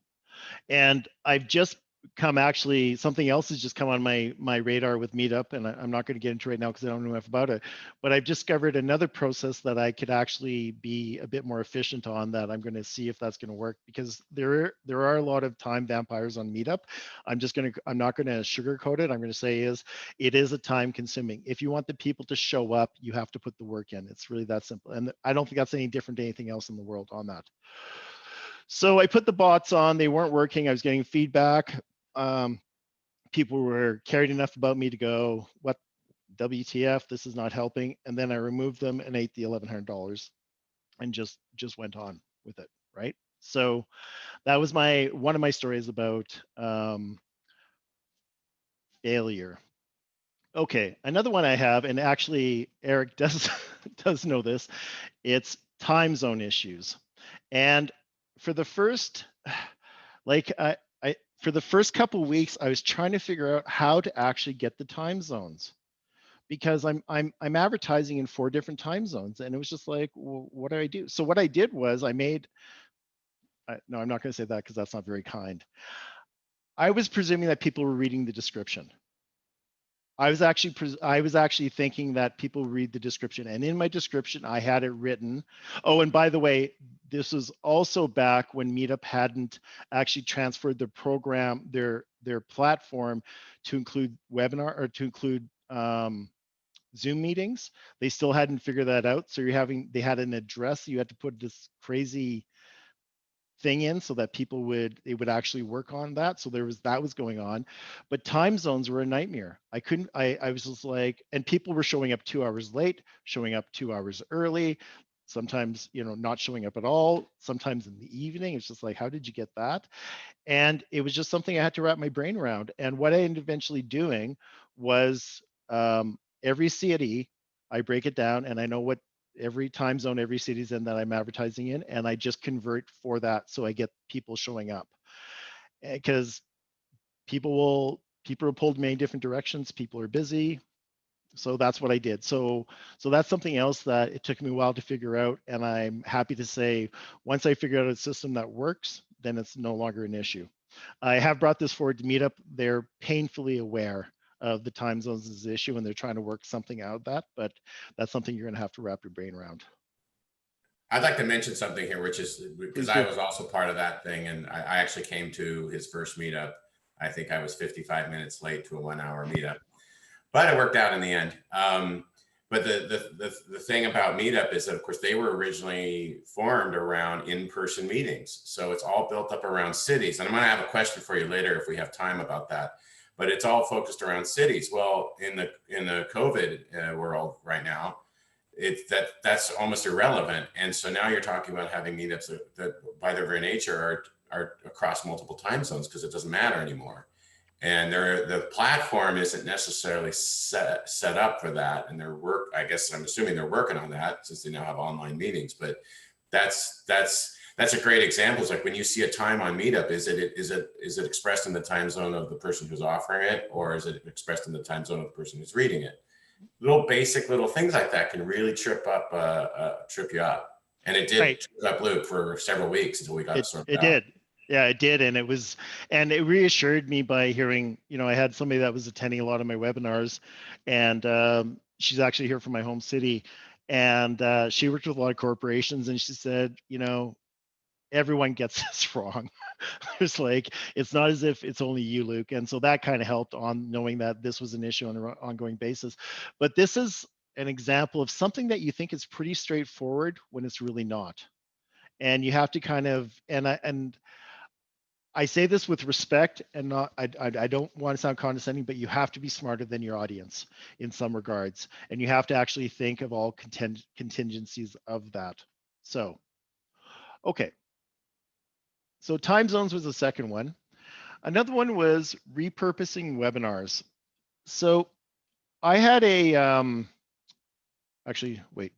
And I've just actually, something else has just come on my radar with Meetup, and I'm not going to get into it right now because I don't know enough about it, but I've discovered another process that I could actually be a bit more efficient on, that I'm going to see if that's going to work, because there are a lot of time vampires on Meetup. I'm not going to sugarcoat it. I'm going to say it is a time consuming. If you want the people to show up, you have to put the work in. It's really that simple. And I don't think that's any different to anything else in the world on that. So I put the bots on, they weren't working. I was getting feedback. People were cared enough about me to go, what, WTF, this is not helping. And then I removed them and ate the $1,100 and just went on with it, right? So that was one of my stories about failure. Okay, another one I have, and actually Eric does know this, it's time zone issues. And for the first, for the first couple of weeks, I was trying to figure out how to actually get the time zones, because I'm advertising in 4 different time zones, and it was just like, well, what do I do? So what I did was no, I'm not going to say that because that's not very kind. I was presuming that people were reading the description. I was actually thinking that people read the description, and in my description I had it written. Oh, and by the way, this was also back when Meetup hadn't actually transferred the program, their platform, to include webinar, or to include Zoom meetings. They still hadn't figured that out. So they had an address. You had to put this crazy thing in so that they would actually work on that. So that was going on, but time zones were a nightmare. I was just like, and people were showing up 2 hours late, showing up 2 hours early, sometimes, not showing up at all, sometimes in the evening. It's just like, how did you get that? And it was just something I had to wrap my brain around. And what I ended eventually doing was every city, I break it down and I know what every time zone, every city's in that I'm advertising in, and I just convert for that so I get people showing up. Because people are pulled many different directions, people are busy. So that's what I did. So that's something else that it took me a while to figure out. And I'm happy to say, once I figured out a system that works, then it's no longer an issue. I have brought this forward to Meetup. They're painfully aware of the time zones as an issue, and they're trying to work something out of that, but that's something you're going to have to wrap your brain around. I'd like to mention something here, which is because I was also part of that thing, and I actually came to his first meetup. I think I was 55 minutes late to a 1 hour meetup, but it worked out in the end. But the thing about Meetup is that, of course, they were originally formed around in-person meetings. So it's all built up around cities. And I'm going to have a question for you later if we have time about that. But it's all focused around cities. Well, in the COVID world right now, that's almost irrelevant. And so now you're talking about having meetups that by their very nature are across multiple time zones because it doesn't matter anymore. And the platform isn't necessarily set up for that. And I guess I'm assuming they're working on that since they now have online meetings. But that's a great example. It's like when you see a time on Meetup, is it expressed in the time zone of the person who's offering it, or is it expressed in the time zone of the person who's reading it? Basic little things like that can really trip you up. And it did trip up Luke for several weeks until we got it sorted out. It did. Yeah, it did. And it reassured me by hearing, I had somebody that was attending a lot of my webinars, and she's actually here from my home city. And she worked with a lot of corporations, and she said, everyone gets this wrong. It's like, it's not as if it's only you, Luke. And so that kind of helped on knowing that this was an issue on an ongoing basis. But this is an example of something that you think is pretty straightforward when it's really not. And you have to kind of, and I say this with respect and not, I don't want to sound condescending, but you have to be smarter than your audience in some regards. And you have to actually think of all contingencies of that. So, okay. So time zones was the second one. Another one was repurposing webinars. So I had actually, wait.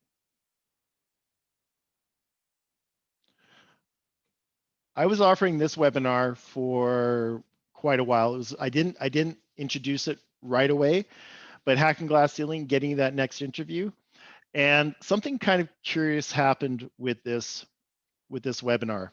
I was offering this webinar for quite a while. I didn't introduce it right away, but Hacking Glass Ceiling, getting that next interview. And something kind of curious happened with this webinar.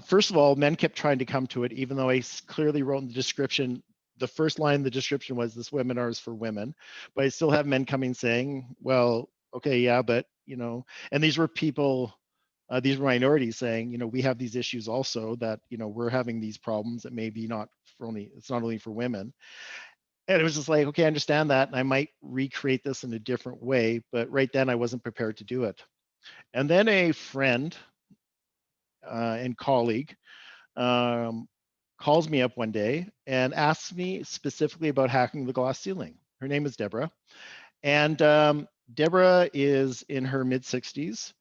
First of all, men kept trying to come to it, even though I clearly wrote in the description, the first line in the description was this webinar is for women, but I still have men coming saying, well, okay, yeah, but, and these were people, these were minorities saying, we have these issues also that, we're having these problems that maybe it's not only for women. And it was just like, okay, I understand that. And I might recreate this in a different way, but right then I wasn't prepared to do it. And then a friend and colleague calls me up one day and asks me specifically about hacking the glass ceiling. Her name is Deborah. And Deborah is in her mid-60s.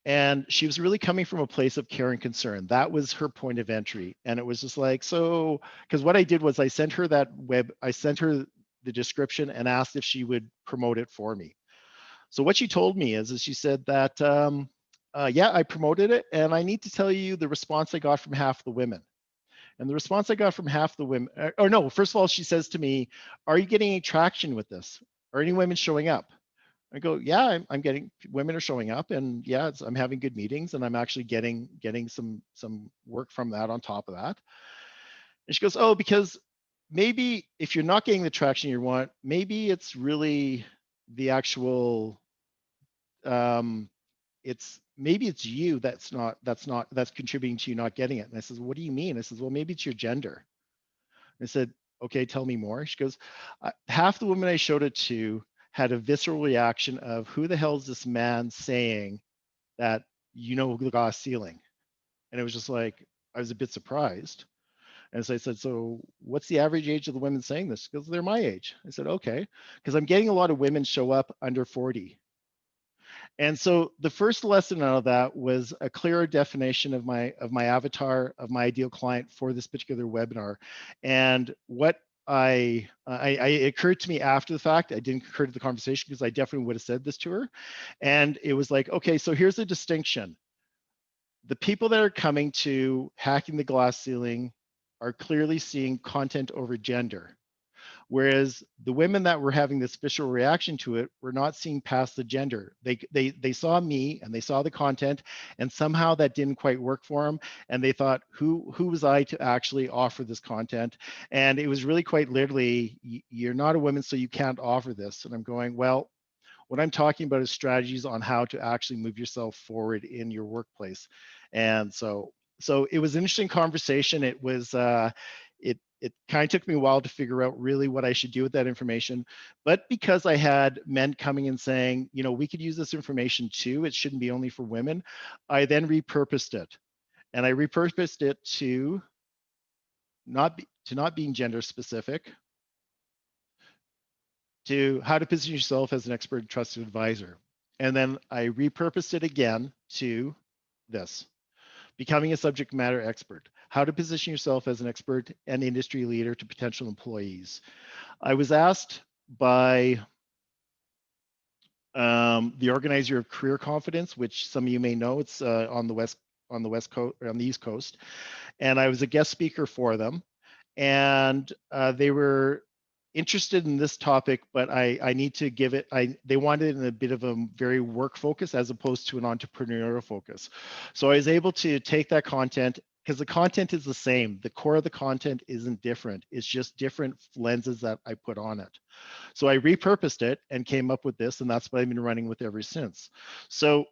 And she was really coming from a place of care and concern. That was her point of entry. And it was just like, so, because what I did was I sent her the description and asked if she would promote it for me. So what she told me is she said that, yeah, I promoted it. And I need to tell you the response I got from half the women. And the response I got from half the women, or no, first of all, she says to me, are you getting any traction with this? Are any women showing up? I go, yeah, I'm getting, women are showing up, and yeah, I'm having good meetings, and I'm actually getting some work from that on top of that. And she goes, oh, because maybe if you're not getting the traction you want, maybe it's really the actual, maybe it's you that's contributing to you not getting it. And I says, what do you mean? I says, well, maybe it's your gender. And I said, okay, tell me more. She goes, half the women I showed it to had a visceral reaction of, who the hell is this man saying that the glass ceiling? And it was just like, I was a bit surprised. And so I said, so what's the average age of the women saying this? Because they're my age. I said, okay, because I'm getting a lot of women show up under 40. And so the first lesson out of that was a clearer definition of my avatar, of my ideal client for this particular webinar. And what it occurred to me after the fact, I didn't occur to the conversation because I definitely would have said this to her. And it was like, okay, so here's the distinction. The people that are coming to Hacking the Glass Ceiling are clearly seeing content over gender. Whereas the women that were having this visceral reaction to it were not seeing past the gender. They saw me and they saw the content, and somehow that didn't quite work for them. And they thought, who was I to actually offer this content? And it was really quite literally, you're not a woman, so you can't offer this. And I'm going, well, what I'm talking about is strategies on how to actually move yourself forward in your workplace. And so it was an interesting conversation. It was it kind of took me a while to figure out really what I should do with that information. But because I had men coming and saying, we could use this information too, it shouldn't be only for women, I then repurposed it. And I repurposed it to not being gender specific, to how to position yourself as an expert trusted advisor. And then I repurposed it again to this: becoming a subject matter expert, how to position yourself as an expert and industry leader to potential employees. I was asked by the organizer of Career Confidence, which some of you may know, it's on the West Coast, or on the East Coast, and I was a guest speaker for them. And they were interested in this topic, but I need to give it, they wanted it in a bit of a very work focus as opposed to an entrepreneurial focus. So I was able to take that content, because the content is the same. The core of the content isn't different. It's just different lenses that I put on it. So I repurposed it and came up with this, and that's what I've been running with ever since. So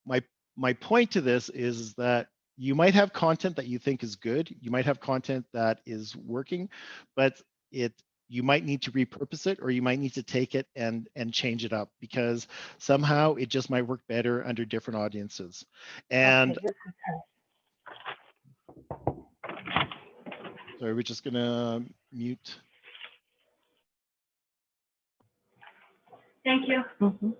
my point to this is that you might have content that you think is good. You might have content that is working, but you might need to repurpose it, or you might need to take it and change it up, because somehow it just might work better under different audiences. And sorry, we're just gonna mute. Thank you. Mhm.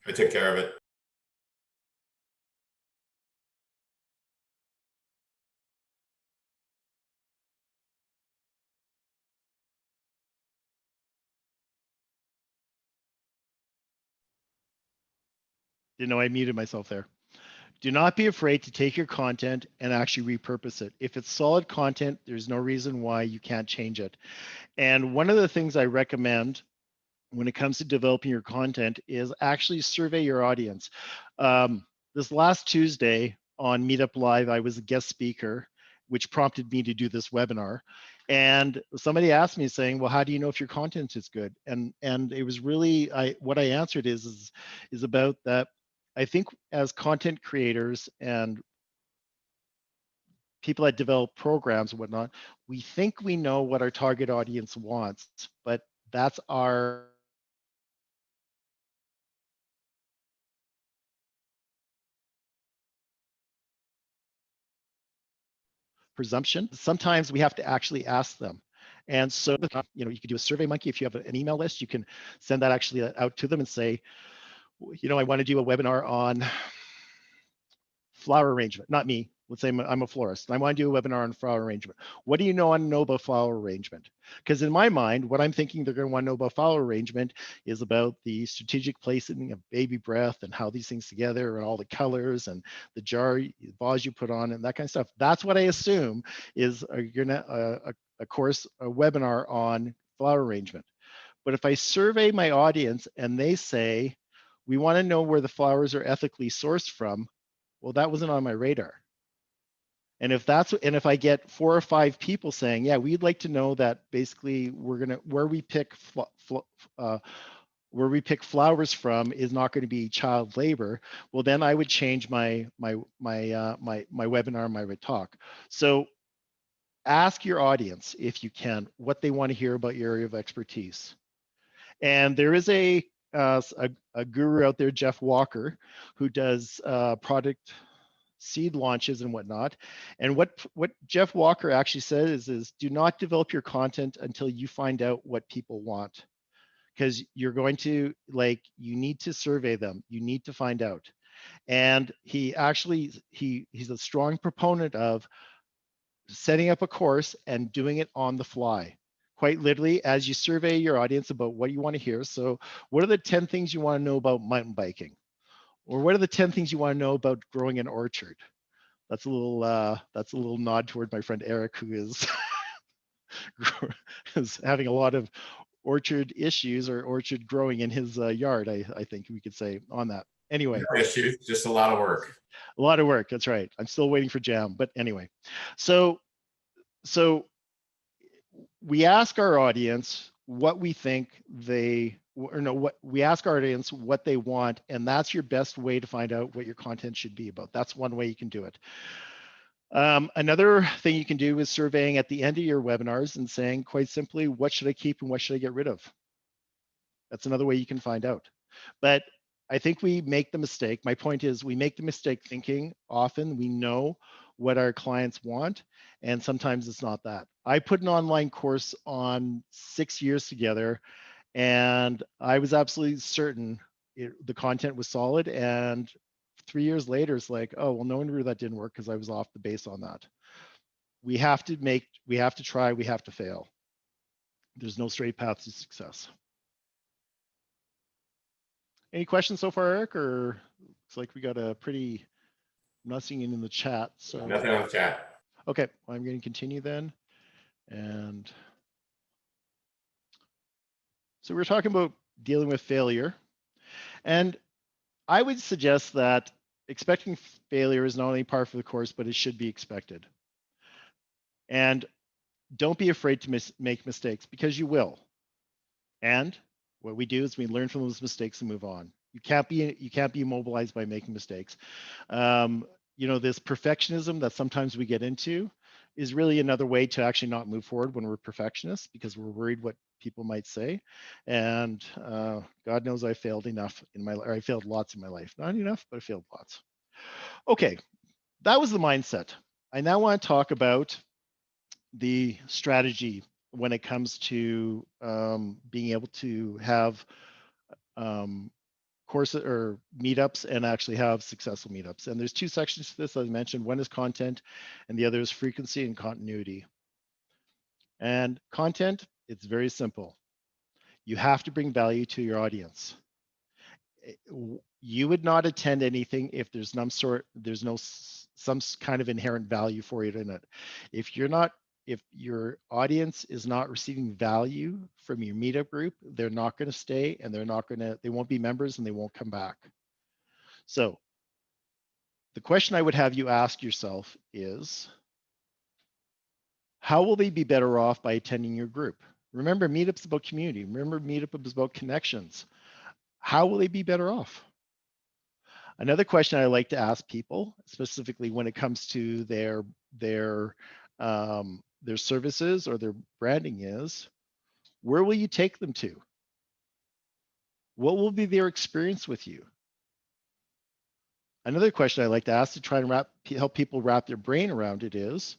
I took care of it. I muted myself there. Do not be afraid to take your content and actually repurpose it. If it's solid content, there's no reason why you can't change it. And one of the things I recommend when it comes to developing your content is actually survey your audience. This last Tuesday on Meetup Live, I was a guest speaker, which prompted me to do this webinar. And somebody asked me saying, well, how do you know if your content is good? And it was really, what I answered is about that. I think as content creators and people that develop programs and whatnot, we think we know what our target audience wants, but that's our presumption. Sometimes we have to actually ask them. And so, you could do a Survey Monkey. If you have an email list, you can send that actually out to them and say, I want to do a webinar on flower arrangement. Not me. Let's say I'm a florist. I want to do a webinar on flower arrangement. What do you know about flower arrangement? Because in my mind, what I'm thinking they're going to want to know about flower arrangement is about the strategic placing of baby breath and how these things together and all the colors and the jar, vase you put on and that kind of stuff. That's what I assume is a webinar on flower arrangement. But if I survey my audience and they say, we want to know where the flowers are ethically sourced from, well, that wasn't on my radar. And if I get 4 or 5 people saying, yeah, we'd like to know that basically where we pick flowers from is not going to be child labor, well, then I would change my webinar, my talk. So ask your audience, if you can, what they want to hear about your area of expertise. And there is a guru out there, Jeff Walker, who does product seed launches and whatnot. And what Jeff Walker actually says is do not develop your content until you find out what people want, because you're going to you need to survey them. You need to find out. And he actually, he's a strong proponent of setting up a course and doing it on the fly. Quite literally, as you survey your audience about what you want to hear. So what are the 10 things you want to know about mountain biking? Or what are the 10 things you want to know about growing an orchard? That's a little nod toward my friend Eric, who is is having a lot of orchard issues or orchard growing in his yard, I think we could say on that. Anyway. No issues, just a lot of work. A lot of work, that's right. I'm still waiting for jam, but anyway. So we ask our audience what we think we ask our audience what they want, and that's your best way to find out what your content should be about. That's one way you can do it. Another thing you can do is surveying at the end of your webinars and saying, quite simply, what should I keep and what should I get rid of? That's another way you can find out. But I think we make the mistake. My point is we make the mistake thinking often we know what our clients want, and sometimes it's not that. I put an online course on 6 years together, and I was absolutely certain the content was solid, and 3 years later, it's like, oh, well, no wonder that didn't work because I was off the base on that. We have to try, we have to fail. There's no straight path to success. Any questions so far, Eric? Or looks like we got a pretty, I'm not seeing it in the chat. So nothing on the chat. Okay, well, I'm going to continue then. And so we're talking about dealing with failure. And I would suggest that expecting failure is not only par for the course, but it should be expected. And don't be afraid to make mistakes, because you will. And what we do is we learn from those mistakes and move on. You can't be immobilized by making mistakes. This perfectionism that sometimes we get into is really another way to actually not move forward when we're perfectionists, because we're worried what people might say. And God knows I failed enough I failed lots in my life. Not enough, but I failed lots. Okay, that was the mindset. I now want to talk about the strategy when it comes to being able to have courses or meetups and actually have successful meetups. And there's two sections to this, as I mentioned. One is content and the other is frequency and continuity. And content, it's very simple. You have to bring value to your audience. You would not attend anything if there's some kind of inherent value for you in it. If your audience is not receiving value from your meetup group, they're not going to stay, and they won't be members, and they won't come back. So the question I would have you ask yourself is, how will they be better off by attending your group? Remember, Meetup's about community. Remember, Meetup is about connections. How will they be better off? Another question I like to ask people, specifically when it comes to their services or their branding, is, where will you take them to? What will be their experience with you? Another question I like to ask to try and help people wrap their brain around it is,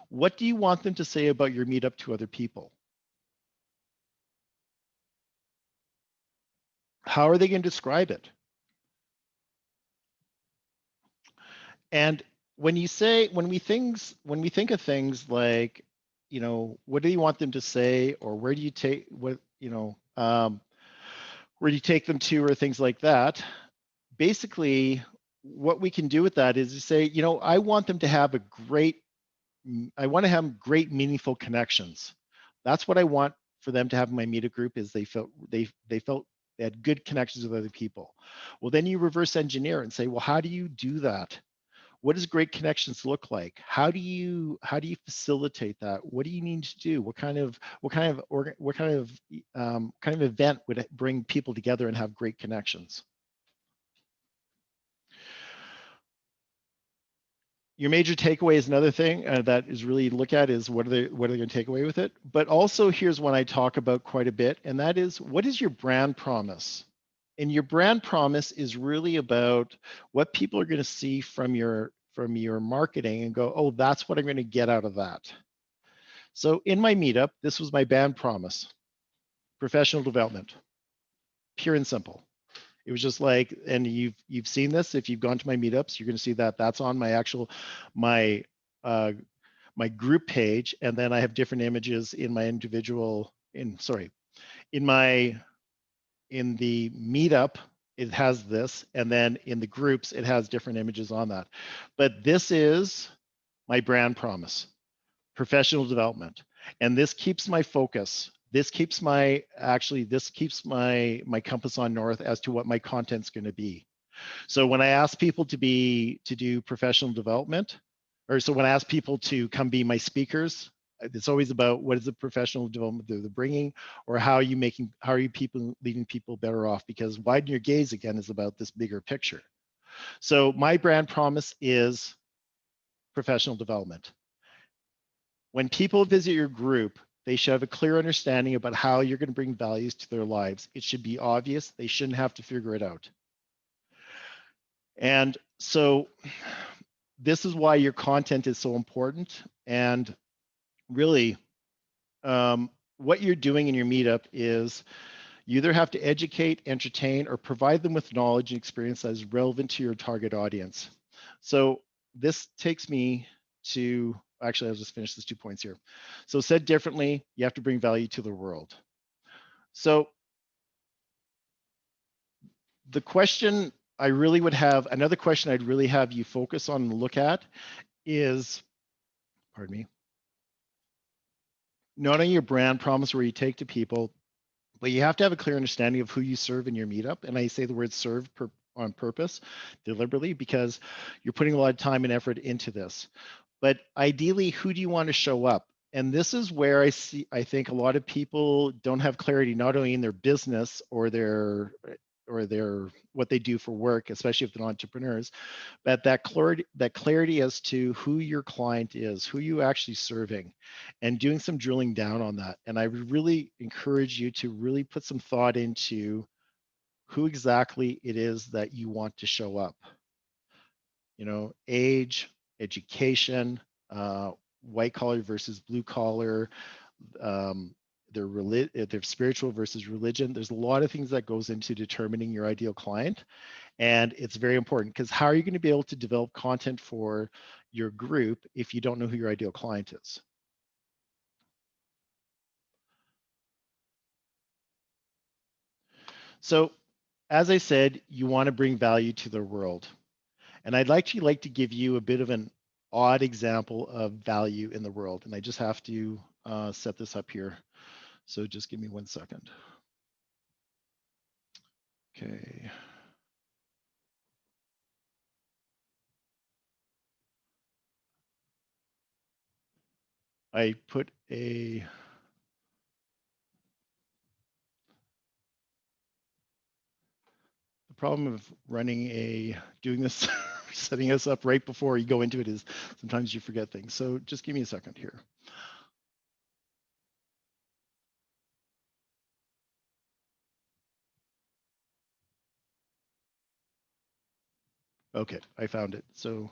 what do you want them to say about your meetup to other people? How are they going to describe it? And when we think of things like, what do you want them to say, or where do you take where do you take them to, or things like that? Basically, what we can do with that is to say, I want them to have great, meaningful connections. That's what I want for them to have in my meetup group, is they felt they had good connections with other people. Well, then you reverse engineer and say, well, how do you do that? What does great connections look like? How do you facilitate that? What do you need to do? What kind of event would bring people together and have great connections? your major takeaway is another thing that is really look at is what are they going to take away with it. But also here's one I talk about quite a bit, and that is what is your brand promise? And your brand promise is really about what people are going to see from your marketing and go, oh, that's what I'm going to get out of that. So in my meetup, this was my brand promise: professional development, pure and simple. It was just like, and you've seen this if you've gone to my meetups, you're going to see that that's on my actual my group page, and then I have different images in my individual in the meetup. It has this, and then in the groups it has different images on that. But this is my brand promise: professional development, and this keeps my focus. This keeps my compass on north as to what my content's going to be. So when I ask people to do professional development, or so when I ask people to come be my speakers, it's always about what is the professional development they're bringing, or how are you leading people better off, because widen your gaze again is about this bigger picture. So my brand promise is professional development. When people visit your group, they should have a clear understanding about how you're going to bring values to their lives. It should be obvious. They shouldn't have to figure it out. And so this is why your content is so important. And really, what you're doing in your meetup is you either have to educate, entertain, or provide them with knowledge and experience that is relevant to your target audience. So this takes me to, actually, I'll just finish these 2 points here. So said differently, you have to bring value to the world. So the question I really would have, another question I'd really have you focus on and look at is, pardon me, not only your brand promise where you take to people, but you have to have a clear understanding of who you serve in your meetup. And I say the word serve on purpose, deliberately, because you're putting a lot of time and effort into this. But ideally, who do you want to show up? And this is where I think a lot of people don't have clarity, not only in their business or their what they do for work, especially if they're entrepreneurs, but that clarity as to who your client is, who you actually serving, and doing some drilling down on that. And I would really encourage you to really put some thought into who exactly it is that you want to show up. You know, age, education, white collar versus blue collar, their spiritual versus religion. There's a lot of things that goes into determining your ideal client. And it's very important, because how are you going to be able to develop content for your group if you don't know who your ideal client is? So as I said, you want to bring value to the world. And I'd like to give you a bit of an odd example of value in the world. And I just have to set this up here. So just give me 1 second. Okay. I put the problem of doing this, setting us up right before you go into it is sometimes you forget things. So just give me a second here. Okay, I found it. So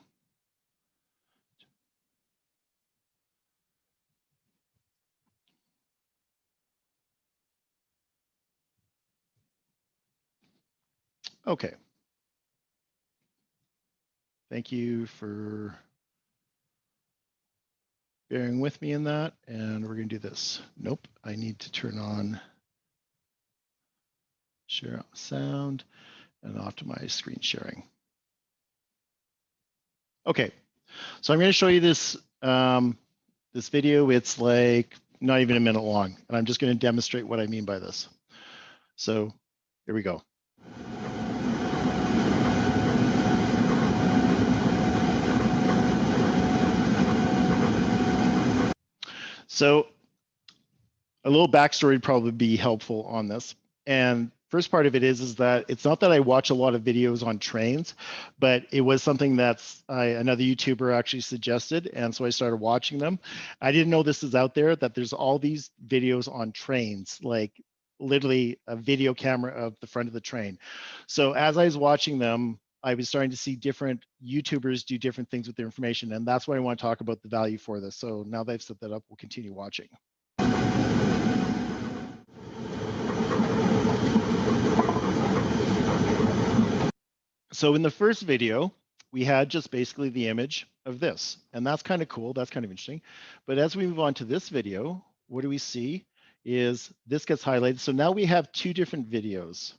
okay. Thank you for bearing with me in that. And we're going to do this. Nope, I need to turn on share sound and optimize screen sharing. Okay, so I'm going to show you this this video. It's like not even a minute long, and I'm just going to demonstrate what I mean by this. So here we go. So a little backstory would probably be helpful on this. And first part of it is that it's not that I watch a lot of videos on trains, but it was something that's another YouTuber actually suggested. And so I started watching them. I didn't know this is out there, that there's all these videos on trains, like literally a video camera of the front of the train. So as I was watching them, I was starting to see different YouTubers do different things with their information. And that's why I want to talk about the value for this. So now that I've set that up, we'll continue watching. So in the first video, we had just basically the image of this, and that's kind of cool. That's kind of interesting. But as we move on to this video, what do we see is this gets highlighted. So now we have two different videos.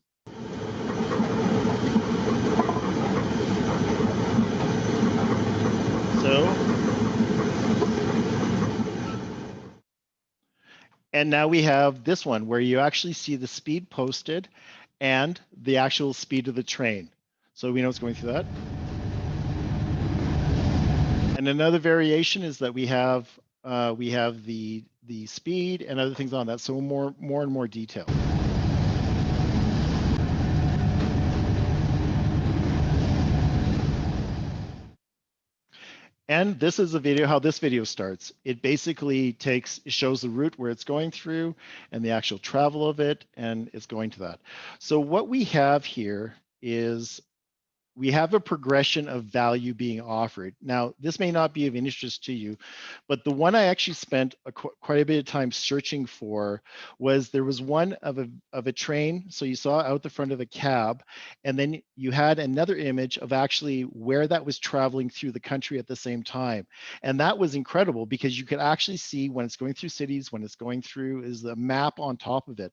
And now we have this one where you actually see the speed posted and the actual speed of the train. So we know it's going through that. And another variation is that we have the speed and other things on that. So more and more detail. And this is a video, how this video starts. It basically shows the route where it's going through and the actual travel of it, and it's going to that. So what we have here is we have a progression of value being offered. Now, this may not be of interest to you, but the one I actually spent quite a bit of time searching for was, there was one of a train. So you saw out the front of the cab, and then you had another image of actually where that was traveling through the country at the same time. And that was incredible because you could actually see when it's going through cities, when it's going through is the map on top of it.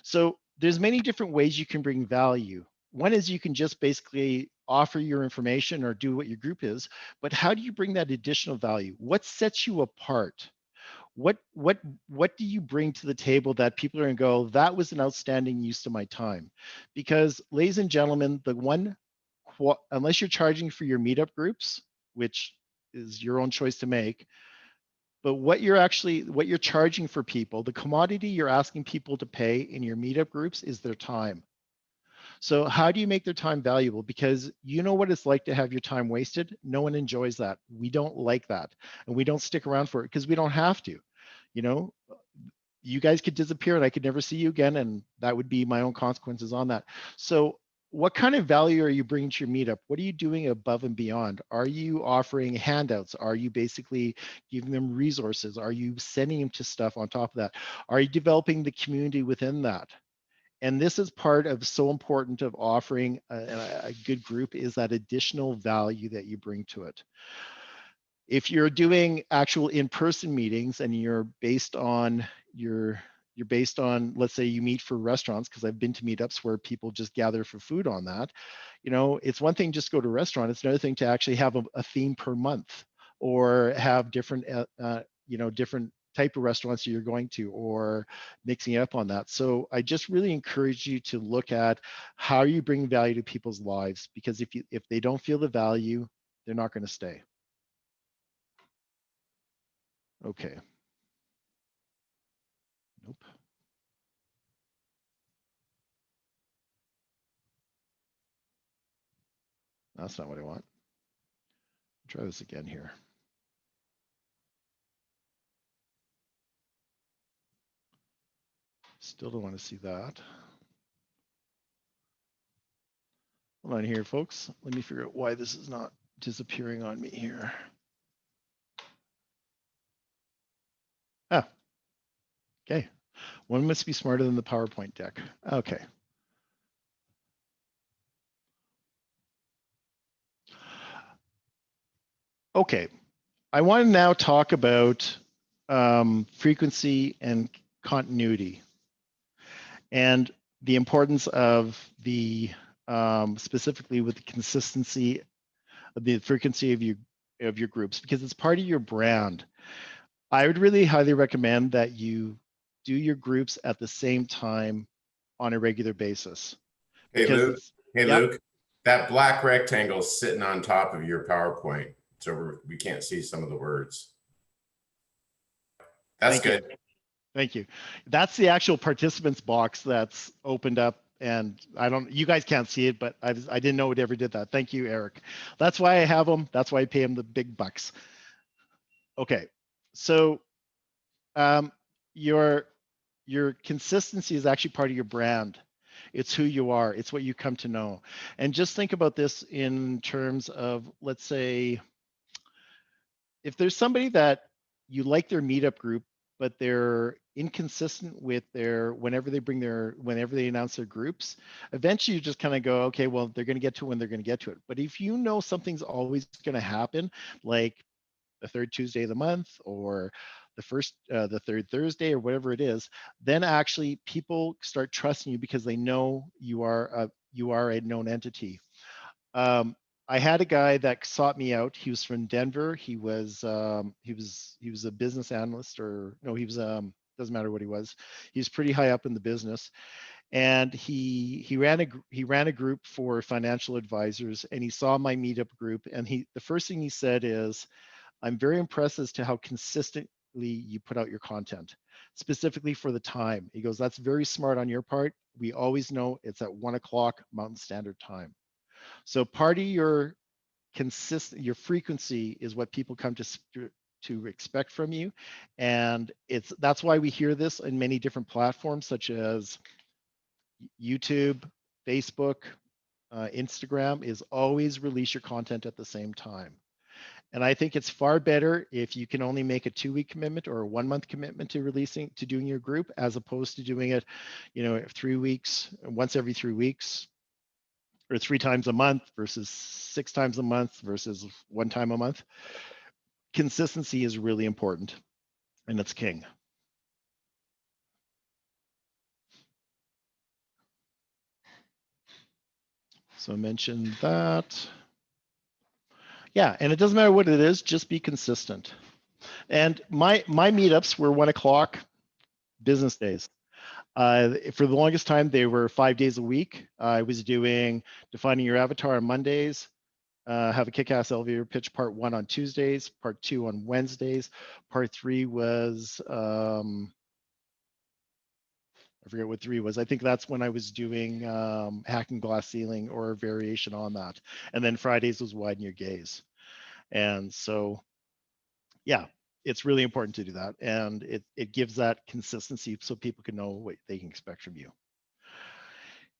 So there's many different ways you can bring value. One is you can just basically offer your information or do what your group is, but how do you bring that additional value? What sets you apart? What do you bring to the table that people are gonna go, that was an outstanding use of my time? Because ladies and gentlemen, unless you're charging for your meetup groups, which is your own choice to make, but what you're charging for people, the commodity you're asking people to pay in your meetup groups is their time. So how do you make their time valuable? Because you know what it's like to have your time wasted. No one enjoys that. We don't like that. And we don't stick around for it because we don't have to. You know, you guys could disappear and I could never see you again. And that would be my own consequences on that. So what kind of value are you bringing to your meetup? What are you doing above and beyond? Are you offering handouts? Are you basically giving them resources? Are you sending them to stuff on top of that? Are you developing the community within that? And this is part of so important of offering a good group, is that additional value that you bring to it. If you're doing actual in-person meetings and you're based on, let's say you meet for restaurants, because I've been to meetups where people just gather for food on that. You know, it's one thing just go to a restaurant. It's another thing to actually have a theme per month, or have different, different type of restaurants you're going to, or mixing it up on that. So I just really encourage you to look at how you bring value to people's lives, because if they don't feel the value, they're not going to stay. Okay. Nope. That's not what I want. Try this again here. Still don't want to see that. Hold on here, folks. Let me figure out why this is not disappearing on me here. Ah, okay. One must be smarter than the PowerPoint deck. Okay. Okay, I want to now talk about frequency and continuity, and the importance of the specifically with the consistency of the frequency of your groups, because it's part of your brand. I would really highly recommend that you do your groups at the same time on a regular basis. Hey, Luke. Hey, yep. Luke. That black rectangle is sitting on top of your PowerPoint, so we can't see some of the words. That's good. Thank you. That's the actual participants box that's opened up And you guys can't see it, but I didn't know it ever did that. Thank you, Eric. That's why I have him. That's why I pay him the big bucks. Okay, so your consistency is actually part of your brand. It's who you are. It's what you come to know. And just think about this in terms of, let's say, if there's somebody that you like their meetup group, but they're inconsistent with whenever they announce their groups, eventually you just kind of go, okay, well, they're going to get to it when they're going to get to it. But if you know something's always going to happen, like the third Tuesday of the month, or the third Thursday, or whatever it is, then actually people start trusting you because they know you are a known entity. I had a guy that sought me out. He was from Denver. He was a business analyst, or no, he was doesn't matter what he was. He's pretty high up in the business, and he ran a group for financial advisors, and he saw my meetup group, and the first thing he said is, I'm very impressed as to how consistently you put out your content, specifically for the time. He goes, that's very smart on your part. We always know it's at 1 o'clock Mountain Standard Time. So part of your frequency is what people come to expect from you. And that's why we hear this in many different platforms, such as YouTube, Facebook, Instagram, is always release your content at the same time. And I think it's far better if you can only make a 2-week commitment or a 1-month commitment to doing your group, as opposed to doing it, 3 weeks, once every 3 weeks, or 3 times a month versus 6 times a month versus 1 time a month. Consistency is really important, and it's king. So I mentioned that. Yeah, and it doesn't matter what it is, just be consistent. And my meetups were 1 o'clock business days. For the longest time, they were 5 days a week. I was doing defining your avatar on Mondays, have a kick-ass elevator pitch part 1 on Tuesdays, part 2 on Wednesdays, part 3 was, I forget what 3 was. I think that's when I was doing hacking glass ceiling or a variation on that. And then Fridays was widen your gaze. And so, yeah, it's really important to do that. And it gives that consistency so people can know what they can expect from you.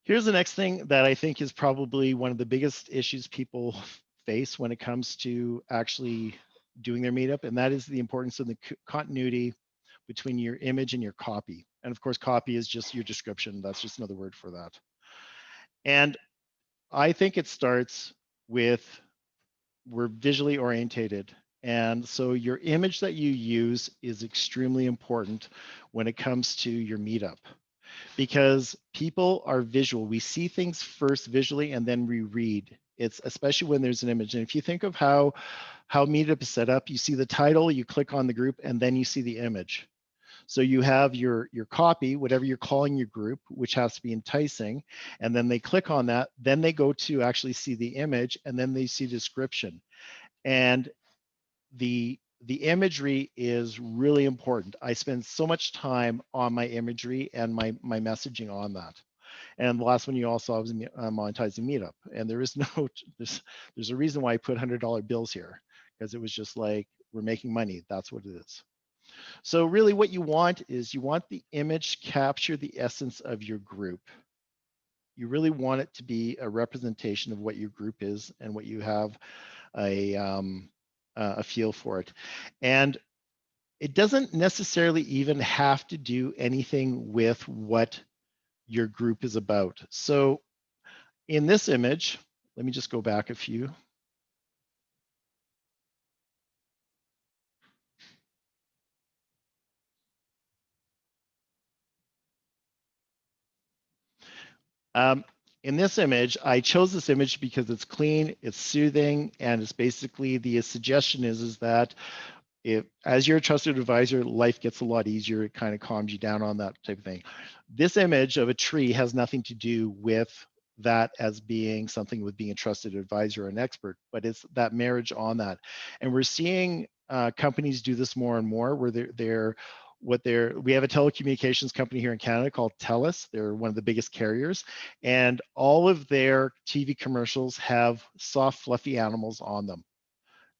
Here's the next thing that I think is probably one of the biggest issues people face when it comes to actually doing their meetup, and that is the importance of the continuity between your image and your copy. And of course, copy is just your description. That's just another word for that. And I think it starts with, we're visually orientated. And so your image that you use is extremely important when it comes to your meetup, because people are visual. We see things first visually and then we read. It's especially when there's an image. And if you think of how Meetup is set up, you see the title, you click on the group, and then you see the image. So you have your copy, whatever you're calling your group, which has to be enticing, and then they click on that, then they go to actually see the image, and then they see description. And the imagery is really important. I spend so much time on my imagery and my messaging on that. And the last one you all saw was Monetizing Meetup. And there is no, there's a reason why I put $100 bills here, because it was just like, we're making money. That's what it is. So really what you want is, you want the image to capture the essence of your group. You really want it to be a representation of what your group is and what you have a feel for it. And it doesn't necessarily even have to do anything with what your group is about. So in this image, let me just go back a few. In this image, I chose this image because it's clean, it's soothing, and it's basically, the suggestion is that as you're a trusted advisor, life gets a lot easier. It kind of calms you down on that type of thing. This image of a tree has nothing to do with that as being something with being a trusted advisor or an expert, but it's that marriage on that. And we're seeing companies do this more and more, where they're we have a telecommunications company here in Canada called TELUS. They're one of the biggest carriers, and all of their TV commercials have soft, fluffy animals on them.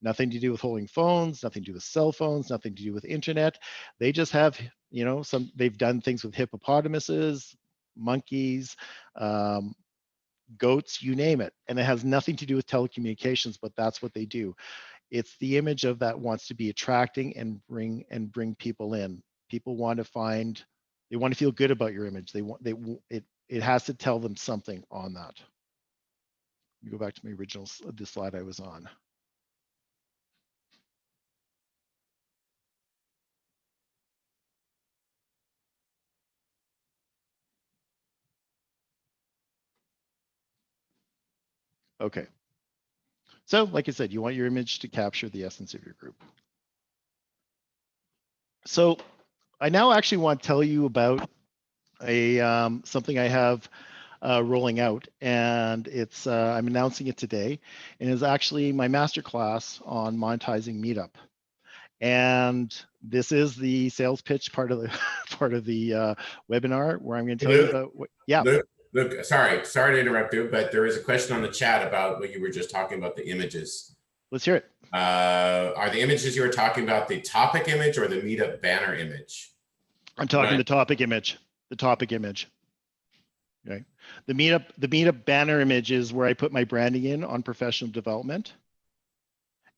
Nothing to do with holding phones, nothing to do with cell phones, nothing to do with internet. They just have, they've done things with hippopotamuses, monkeys, goats, you name it. And it has nothing to do with telecommunications, but that's what they do. It's the image of that wants to be attracting and bring people in. People want to they want to feel good about your image. It has to tell them something on that. Let me go back to my original, the slide I was on. Okay. So like I said, you want your image to capture the essence of your group. So I now actually want to tell you about something I have rolling out, and it's I'm announcing it today, and it's actually my masterclass on monetizing Meetup. And this is the sales pitch part of the webinar, where I'm going to tell you about what. Yeah. Luc, sorry to interrupt you, but there is a question on the chat about what you were just talking about, the images. Let's hear it. Are the images you were talking about the topic image or the Meetup banner image? I'm talking the topic image. The topic image. Okay. The Meetup banner image is where I put my branding in on professional development.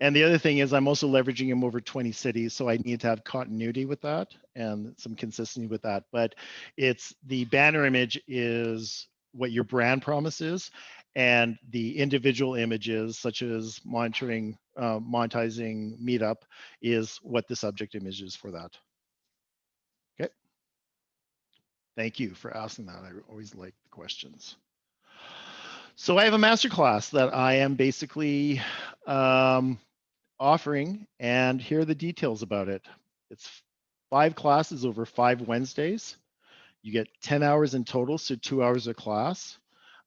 And the other thing is I'm also leveraging them over 20 cities, so I need to have continuity with that and some consistency with that. But it's the banner image is what your brand promise is, and the individual images, such as monetizing Meetup, is what the subject image is for that. Okay. Thank you for asking that. I always like the questions. So I have a masterclass that I am basically offering, and here are the details about it. It's 5 classes over 5 Wednesdays. You get 10 hours in total, so 2 hours a class.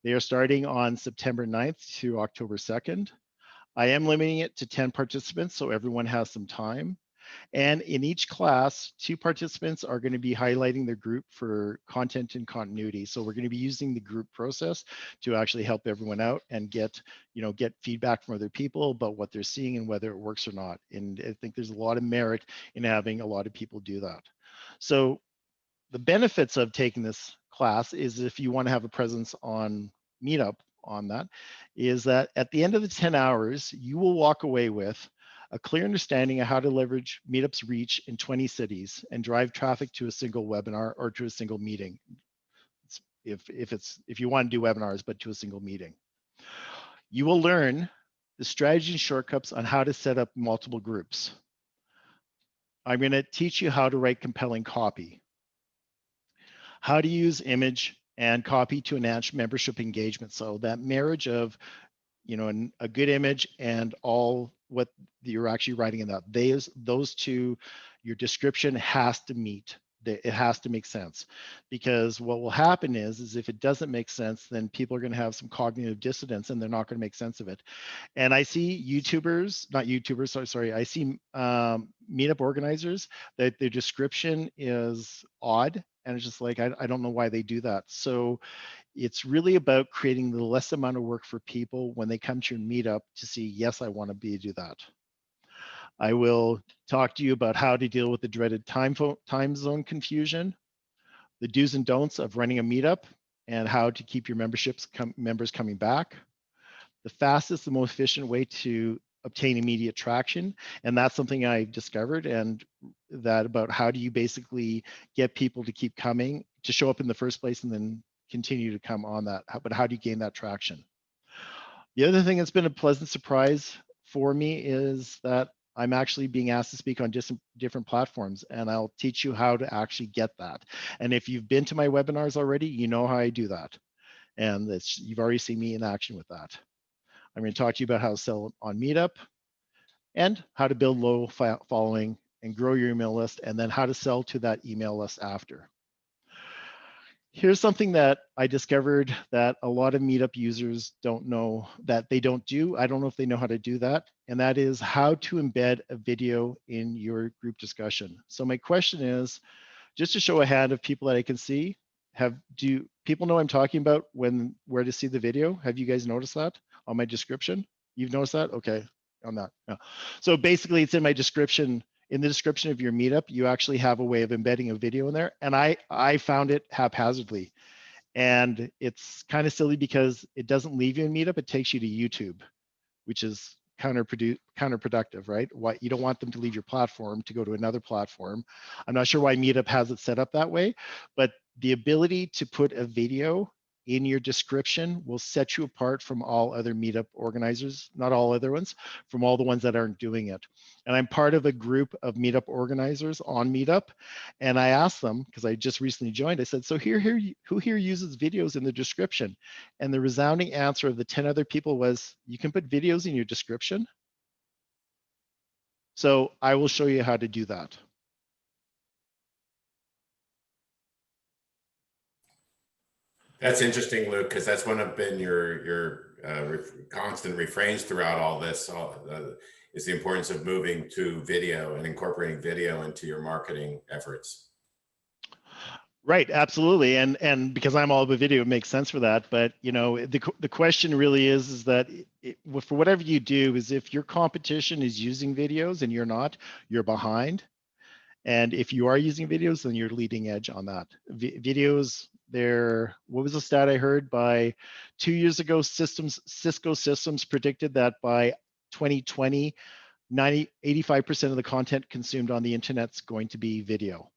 They are starting on September 9th to October 2nd. I am limiting it to 10 participants, so everyone has some time. And in each class, 2 participants are going to be highlighting their group for content and continuity. So we're going to be using the group process to actually help everyone out and get feedback from other people about what they're seeing and whether it works or not. And I think there's a lot of merit in having a lot of people do that. So the benefits of taking this class is, if you want to have a presence on Meetup on that, is that at the end of the 10 hours, you will walk away with a clear understanding of how to leverage Meetup's reach in 20 cities and drive traffic to a single webinar or to a single meeting. If you want to do webinars, but to a single meeting. You will learn the strategy and shortcuts on how to set up multiple groups. I'm going to teach you how to write compelling copy, how to use image and copy to enhance membership engagement. So that marriage of a good image and all what you're actually writing in that, those two, your description has to meet. It has to make sense, because what will happen is if it doesn't make sense, then people are going to have some cognitive dissonance and they're not going to make sense of it. And I see I see Meetup organizers that their description is odd, and it's just like, I don't know why they do that. So it's really about creating the less amount of work for people when they come to your Meetup to see, yes, I want to do that. I will talk to you about how to deal with the dreaded time zone confusion, the do's and don'ts of running a Meetup, and how to keep your members coming back, the fastest, the most efficient way to obtain immediate traction. And that's something I discovered, and that about how do you basically get people to keep coming, to show up in the first place and then continue to come on that, but how do you gain that traction? The other thing that's been a pleasant surprise for me is that I'm actually being asked to speak on different platforms, and I'll teach you how to actually get that. And if you've been to my webinars already, you know how I do that. And you've already seen me in action with that. I'm going to talk to you about how to sell on Meetup and how to build low following and grow your email list, and then how to sell to that email list after. here's something that I discovered that a lot of Meetup users don't know that they don't do. I don't know if they know how to do that. And that is how to embed a video in your group discussion. So my question is, just to show a hand of people that I can see, do people know I'm talking about where to see the video? Have you guys noticed that on my description? You've noticed that? Okay, on that. Yeah. So basically it's in my description. In the description of your Meetup, you actually have a way of embedding a video in there. And I found it haphazardly. And it's kind of silly because it doesn't leave you in Meetup, it takes you to YouTube, which is counterproductive, right? What, you don't want them to leave your platform to go to another platform. I'm not sure why Meetup has it set up that way, but the ability to put a video in your description will set you apart from all other Meetup organizers, not all other ones, from all the ones that aren't doing it. And I'm part of a group of Meetup organizers on Meetup. And I asked them, because I just recently joined, I said, so who here uses videos in the description? And the resounding answer of the 10 other people was, you can put videos in your description. So I will show you how to do that. That's interesting, Luke, because that's one of been your constant refrains throughout all this. Is the importance of moving to video and incorporating video into your marketing efforts. Right, absolutely, and because I'm all about video, it makes sense for that. But you know, the question really is that for whatever you do, is if your competition is using videos and you're not, you're behind. And if you are using videos, then you're leading edge on that. Videos, what was the stat I heard? By 2 years ago, Cisco Systems predicted that by 2020, 85% of the content consumed on the internet's going to be video.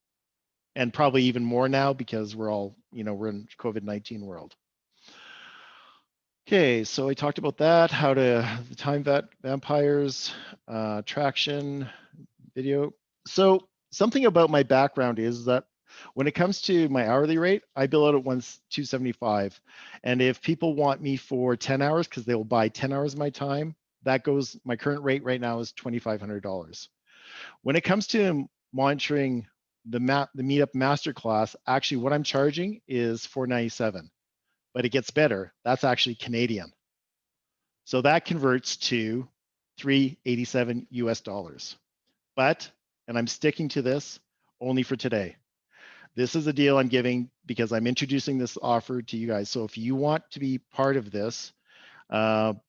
And probably even more now because we're all, we're in COVID-19 world. Okay, so I talked about that, how to time vampires, traction, video. So something about my background is that when it comes to my hourly rate, I bill out at $275. And if people want me for 10 hours, because they will buy 10 hours of my time, my current rate right now is $2,500. When it comes to monitoring the Meetup Masterclass, actually what I'm charging is $497, but it gets better. That's actually Canadian. So that converts to $387 US. But, and I'm sticking to this only for today. This is a deal I'm giving because I'm introducing this offer to you guys. So if you want to be part of this,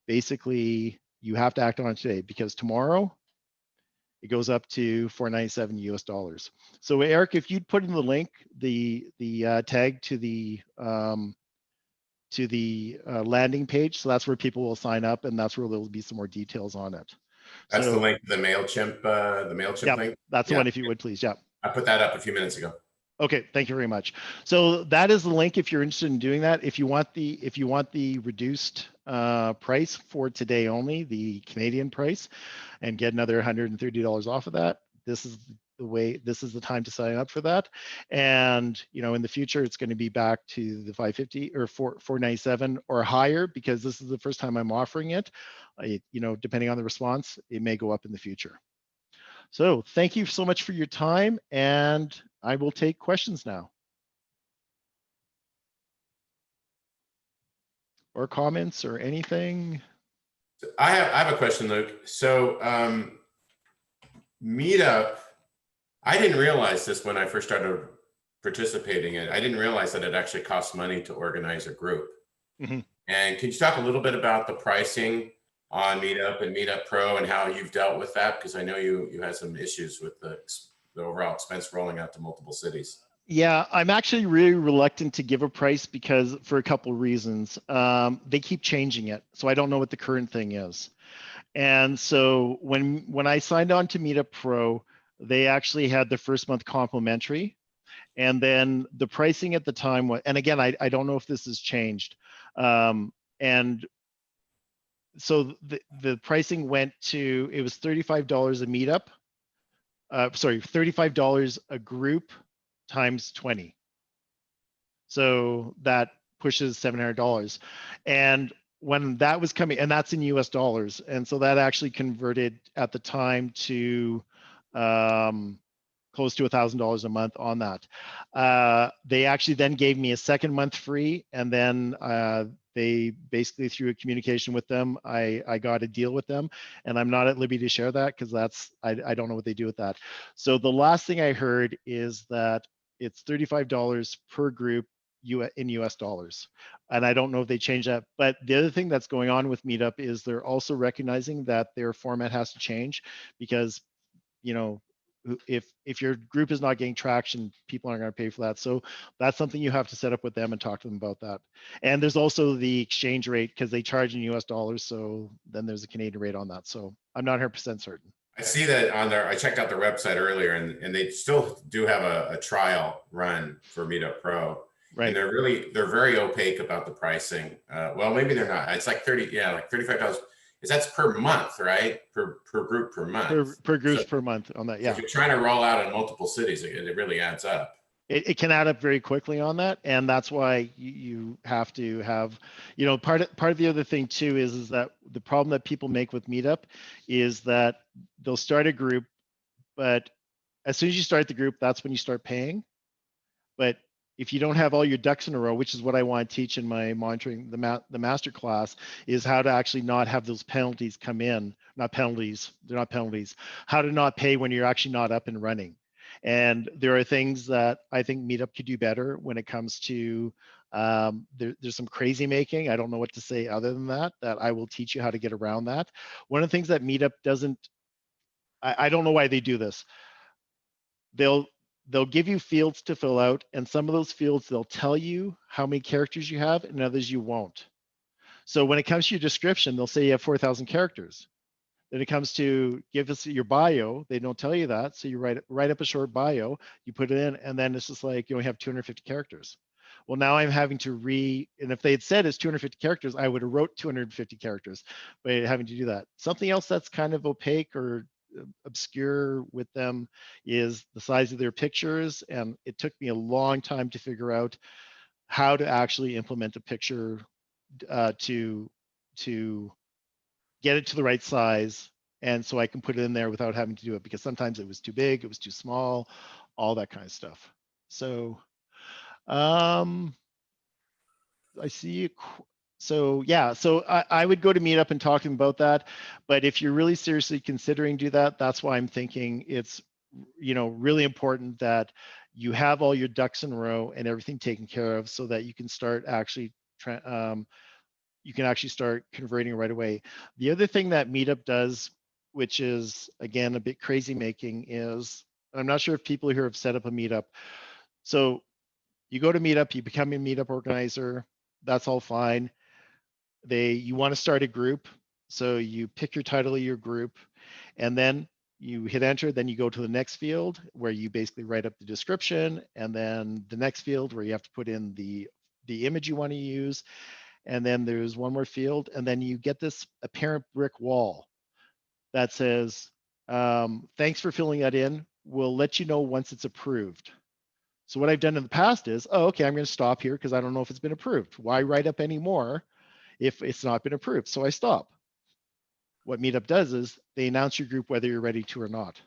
basically you have to act on it today, because tomorrow it goes up to $497 US. So Eric, if you'd put in the link, the tag to the landing page, so that's where people will sign up, and that's where there'll be some more details on it. That's so, the link to the MailChimp yeah, link? That's the one, if you would please, yeah. I put that up a few minutes ago. Okay, thank you very much. So that is the link if you're interested in doing that. If you want the reduced price for today only, the Canadian price, and get another $130 off of that, this is the time to sign up for that. And in the future, it's going to be back to the $550 or $497 or higher, because this is the first time I'm offering it. Depending on the response, it may go up in the future. So thank you so much for your time, and I will take questions now. Or comments or anything. I have a question, Luke. So Meetup, I didn't realize this when I first started participating in it. I didn't realize that it actually costs money to organize a group. Mm-hmm. And can you talk a little bit about the pricing on Meetup and Meetup Pro and how you've dealt with that? Because I know you had some issues with the overall expense rolling out to multiple cities. Yeah, I'm actually really reluctant to give a price because for a couple of reasons. They keep changing it, so I don't know what the current thing is. And so when I signed on to Meetup Pro, they actually had the first month complimentary. And then the pricing at the time was, and again, I don't know if this has changed. And so the pricing went to, it was $35 a meetup. $35 a group times 20. So that pushes $700. And when that was coming, and that's in US dollars. And so that actually converted at the time to close to $1,000 a month on that. They actually then gave me a second month free, and then they basically, through a communication with them, I got a deal with them, and I'm not at liberty to share that because I don't know what they do with that. So the last thing I heard is that it's $35 per group in US dollars. And I don't know if they change that. But the other thing that's going on with Meetup is they're also recognizing that their format has to change because, you know, if your group is not getting traction, people aren't going to pay for that. So that's something you have to set up with them and talk to them about that. And there's also the exchange rate because they charge in US dollars. So then there's a Canadian rate on that. So I'm not 100% certain. I see that on their, I checked out their website earlier, and they still do have a trial run for Meetup Pro. Right. And they're very opaque about the pricing. Well, maybe they're not. It's like like $35. That's per month, right? Per group per month. Per group per month on that, yeah. So if you're trying to roll out in multiple cities, it really adds up. It can add up very quickly on that, and that's why you have to have, you know, part of the other thing too is that the problem that people make with Meetup is that they'll start a group, but as soon as you start the group, that's when you start paying. But if you don't have all your ducks in a row, which is what I want to teach in my monitoring the master class, is how to actually not have those penalties come in. Not penalties, they're not penalties. How to not pay when you're actually not up and running. And there are things that I think Meetup could do better when it comes to, there's some crazy making. I don't know what to say other than that I will teach you how to get around that. One of the things that Meetup doesn't, I don't know why they do this. They'll give you fields to fill out, and some of those fields, they'll tell you how many characters you have, and others you won't. So when it comes to your description, they'll say you have 4,000 characters. Then it comes to give us your bio, they don't tell you that. So you write up a short bio, you put it in, and then it's just like you only have 250 characters. Well, now I'm having to and if they had said it's 250 characters, I would have wrote 250 characters, but having to do that. Something else that's kind of opaque or obscure with them is the size of their pictures, and it took me a long time to figure out how to actually implement a picture to get it to the right size, and so I can put it in there without having to do it, because sometimes it was too big, it was too small, all that kind of stuff. So I see. So yeah, so I would go to Meetup and talk to them about that. But if you're really seriously considering do that, that's why I'm thinking it's, you know, really important that you have all your ducks in a row and everything taken care of so that you can start actually start converting right away. The other thing that Meetup does, which is again a bit crazy making, is I'm not sure if people here have set up a Meetup. So you go to Meetup, you become a Meetup organizer, that's all fine. You want to start a group, so you pick your title of your group, and then you hit enter, then you go to the next field where you basically write up the description, and then the next field where you have to put in the image you want to use, and then there's one more field, and then you get this apparent brick wall that says, thanks for filling that in. We'll let you know once it's approved. So what I've done in the past is, oh, okay, I'm going to stop here because I don't know if it's been approved. Why write up any more if it's not been approved? So I stop. What Meetup does is they announce your group whether you're ready to or not.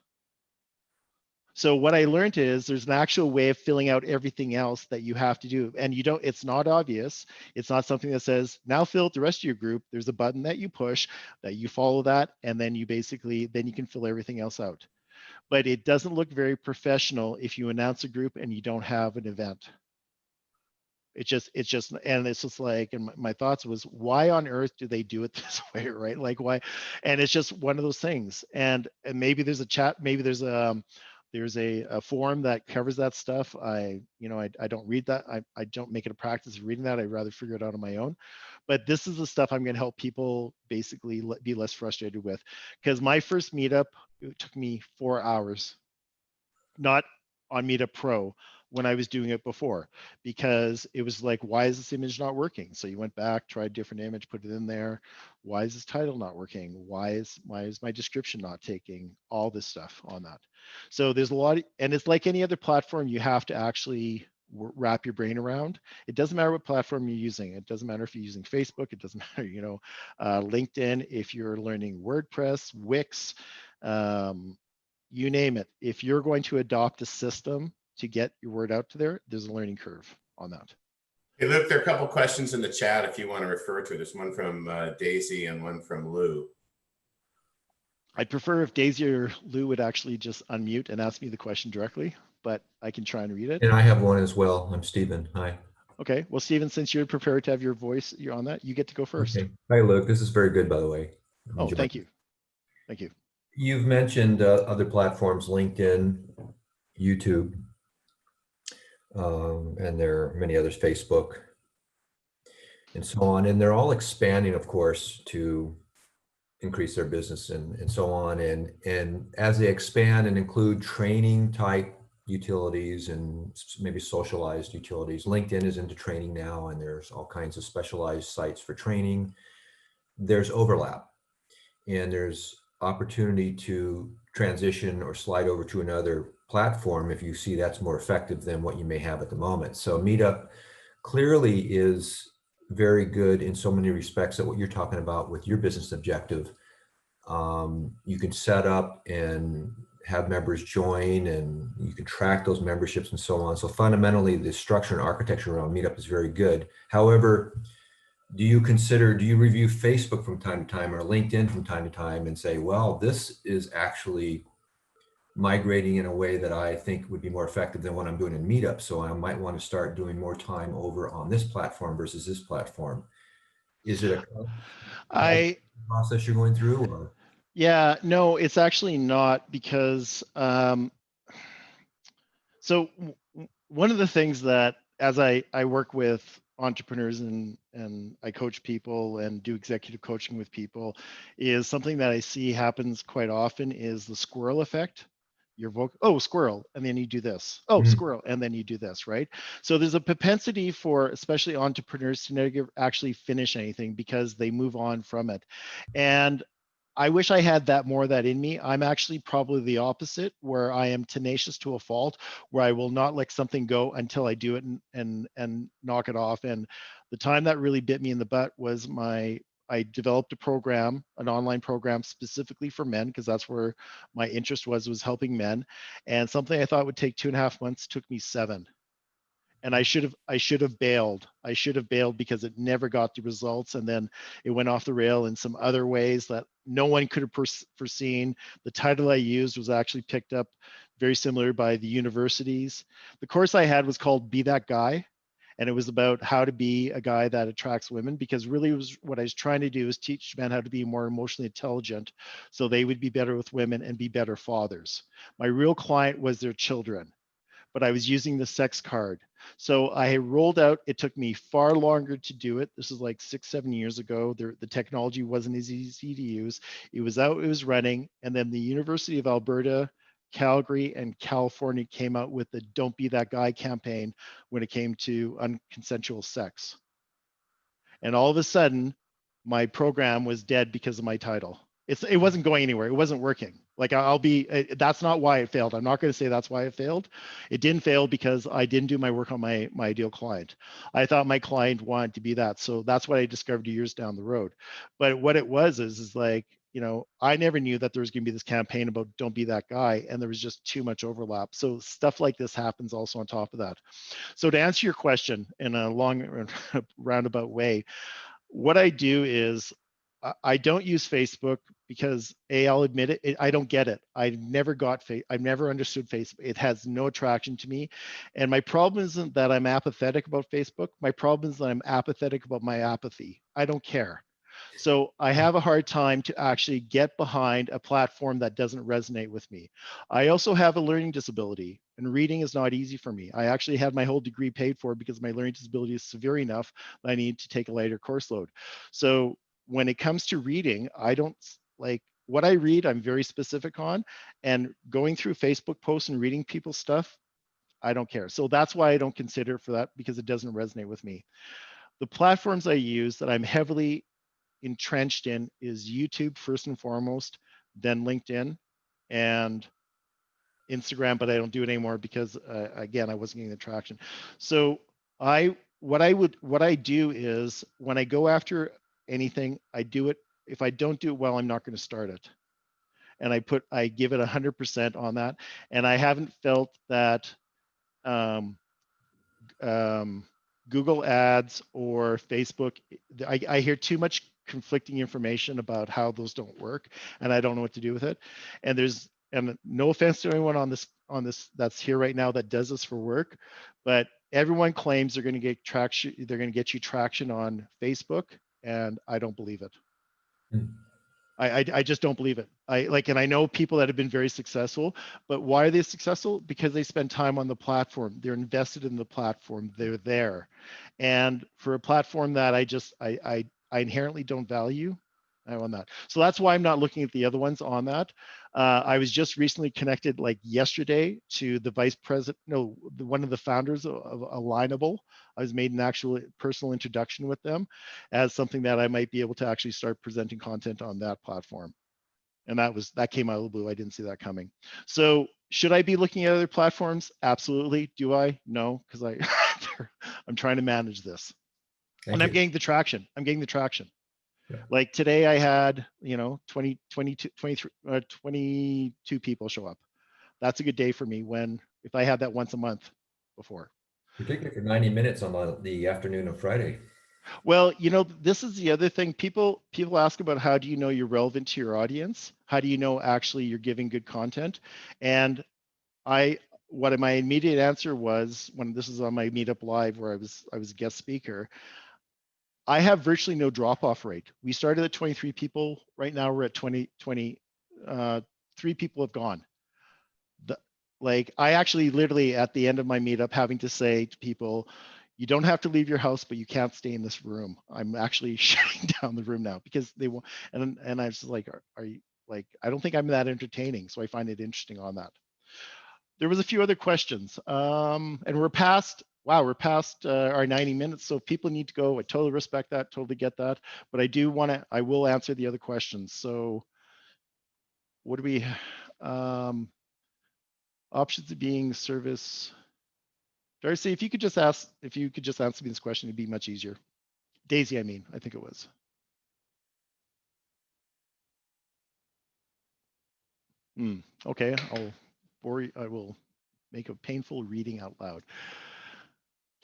So what I learned is there's an actual way of filling out everything else that you have to do. And it's not obvious. It's not something that says, now fill out the rest of your group. There's a button that you push, that you follow that, and then you can fill everything else out. But it doesn't look very professional if you announce a group and you don't have an event. And it's just like, and my thoughts was, why on earth do they do it this way, right? Like why? And it's just one of those things. And maybe there's a chat, maybe there's a forum that covers that stuff. I don't read that. I don't make it a practice of reading that. I'd rather figure it out on my own. But this is the stuff I'm going to help people basically be less frustrated with. Because my first meetup, it took me 4 hours, not on Meetup Pro, when I was doing it before, because it was like, why is this image not working? So you went back, tried a different image, put it in there. Why is this title not working? Why is my description not taking? All this stuff on that. So there's a lot, and it's like any other platform, you have to actually wrap your brain around. It doesn't matter what platform you're using. It doesn't matter if you're using Facebook. It doesn't matter, LinkedIn. If you're learning WordPress, Wix, you name it. If you're going to adopt a system to get your word out to there, there's a learning curve on that. Hey, Luke, there are a couple questions in the chat if you want to refer to it. There's one from Daisy and one from Lou. I'd prefer if Daisy or Lou would actually just unmute and ask me the question directly, but I can try and read it. And I have one as well. I'm Stephen. Hi. Okay. Well, Stephen, since you're prepared to have your voice, you're on that, you get to go first. Okay. Hi, Luke. This is very good, by the way. Oh, thank you. Thank you. You've mentioned other platforms, LinkedIn, YouTube, and there are many others, Facebook, and so on. And they're all expanding, of course, to increase their business and so on. And as they expand and include training type utilities and maybe socialized utilities, LinkedIn is into training now, and there's all kinds of specialized sites for training. There's overlap, and there's opportunity to transition or slide over to another platform if you see that's more effective than what you may have at the moment. So Meetup clearly is very good in so many respects at what you're talking about with your business objective. You can set up and have members join, and you can track those memberships and so on. So fundamentally, the structure and architecture around Meetup is very good. However, do you review Facebook from time to time or LinkedIn from time to time and say, well, this is actually migrating in a way that I think would be more effective than what I'm doing in Meetup. So I might want to start doing more time over on this platform versus this platform. Is it a process you're going through? Or? Yeah, no, it's actually not, because so one of the things that, as I work with entrepreneurs and I coach people and do executive coaching with people, is something that I see happens quite often is the squirrel effect. Oh, squirrel, and then you do this. Oh, squirrel, and then you do this, right? So there's a propensity for especially entrepreneurs to never actually finish anything because they move on from it. And I wish I had more of that in me. I'm actually probably the opposite, where I am tenacious to a fault, where I will not let something go until I do it and knock it off. And the time that really bit me in the butt was I developed a program, an online program specifically for men, because that's where my interest was helping men. And something I thought would take 2.5 months took me 7. And I should have bailed. I should have bailed because it never got the results. And then it went off the rail in some other ways that no one could have foreseen. The title I used was actually picked up very similar by the universities. The course I had was called Be That Guy. And it was about how to be a guy that attracts women, because really what I was trying to do is teach men how to be more emotionally intelligent so they would be better with women and be better fathers. My real client was their children, but I was using the sex card. So I rolled out, it took me far longer to do it. This is like 6-7 years ago. The technology wasn't as easy to use. It was out, it was running. And then the University of Alberta, Calgary, and California came out with the Don't Be That Guy campaign when it came to unconsensual sex. And all of a sudden, my program was dead because of my title. It wasn't going anywhere. It wasn't working. Like that's not why it failed. I'm not going to say that's why it failed. It didn't fail because I didn't do my work on my ideal client. I thought my client wanted to be that. So that's what I discovered years down the road. But what it was is like, I never knew that there was going to be this campaign about Don't Be That Guy, and there was just too much overlap. So stuff like this happens also on top of that. So to answer your question in a long roundabout way, what I do is I don't use Facebook because I'll admit it, I don't get it. I've never understood Facebook. It has no attraction to me. And my problem isn't that I'm apathetic about Facebook. My problem is that I'm apathetic about my apathy. I don't care. So I have a hard time to actually get behind a platform that doesn't resonate with me. I also have a learning disability, and reading is not easy for me. I actually had my whole degree paid for because my learning disability is severe enough that I need to take a lighter course load. So when it comes to reading, I don't like what I read, I'm very specific on, and going through Facebook posts and reading people's stuff, I don't care. So that's why I don't consider it for that, because it doesn't resonate with me. The platforms I use that I'm heavily entrenched in is YouTube first and foremost, then LinkedIn and Instagram, but I don't do it anymore because again, I wasn't getting the traction. So what I do is when I go after anything, I do it. If I don't do it well, I'm not going to start it. and I give it 100% on that. And I haven't felt that Google Ads or Facebook, I hear too much conflicting information about how those don't work, and I don't know what to do with it. And no offense to anyone on this that's here right now that does this for work, but everyone claims they're going to get traction. They're going to get you traction on Facebook, and I don't believe it. Hmm. I just don't believe it. And I know people that have been very successful, but why are they successful? Because they spend time on the platform. They're invested in the platform. They're there. And for a platform that I inherently don't value, I want that. So that's why I'm not looking at the other ones on that. I was just recently connected, like yesterday, to the vice president, no, one of the founders of Alignable. I was made an actual personal introduction with them as something that I might be able to actually start presenting content on that platform. And that came out of the blue. I didn't see that coming. So should I be looking at other platforms? Absolutely. Do I? No, because I'm trying to manage this. Thank And I'm you. getting the traction. Yeah. Like today I had, 22 people show up. That's a good day for me if I had that once a month before. Particularly for 90 minutes on the afternoon of Friday. Well, this is the other thing. People ask about how do you know you're relevant to your audience? How do you know actually you're giving good content? And what my immediate answer was when this is on my Meetup Live where I was a guest speaker, I have virtually no drop-off rate. We started at 23 people. Right now we're at 20. 3 people have gone. I actually literally at the end of my meetup having to say to people, you don't have to leave your house, but you can't stay in this room. I'm actually shutting down the room now because they won't. And I was like, are you like, I don't think I'm that entertaining. So I find it interesting on that. There was a few other questions and we're past our 90 minutes. So if people need to go, I totally respect that, totally get that. But I will answer the other questions. So what do we, options of being service. Darcy, if you could just answer me this question, it'd be much easier. Daisy, I think it was. Okay, I will make a painful reading out loud.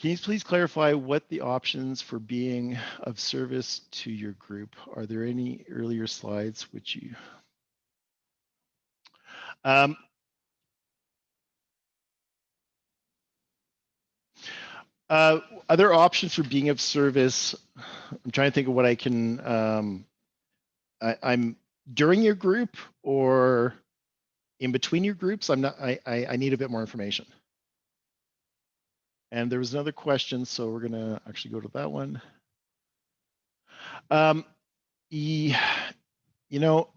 Can you please clarify what the options for being of service to your group? Are there any earlier slides which you... other options for being of service. I'm trying to think of what I can, I'm during your group or in between your groups. I need a bit more information. And there was another question, so we're gonna actually go to that one.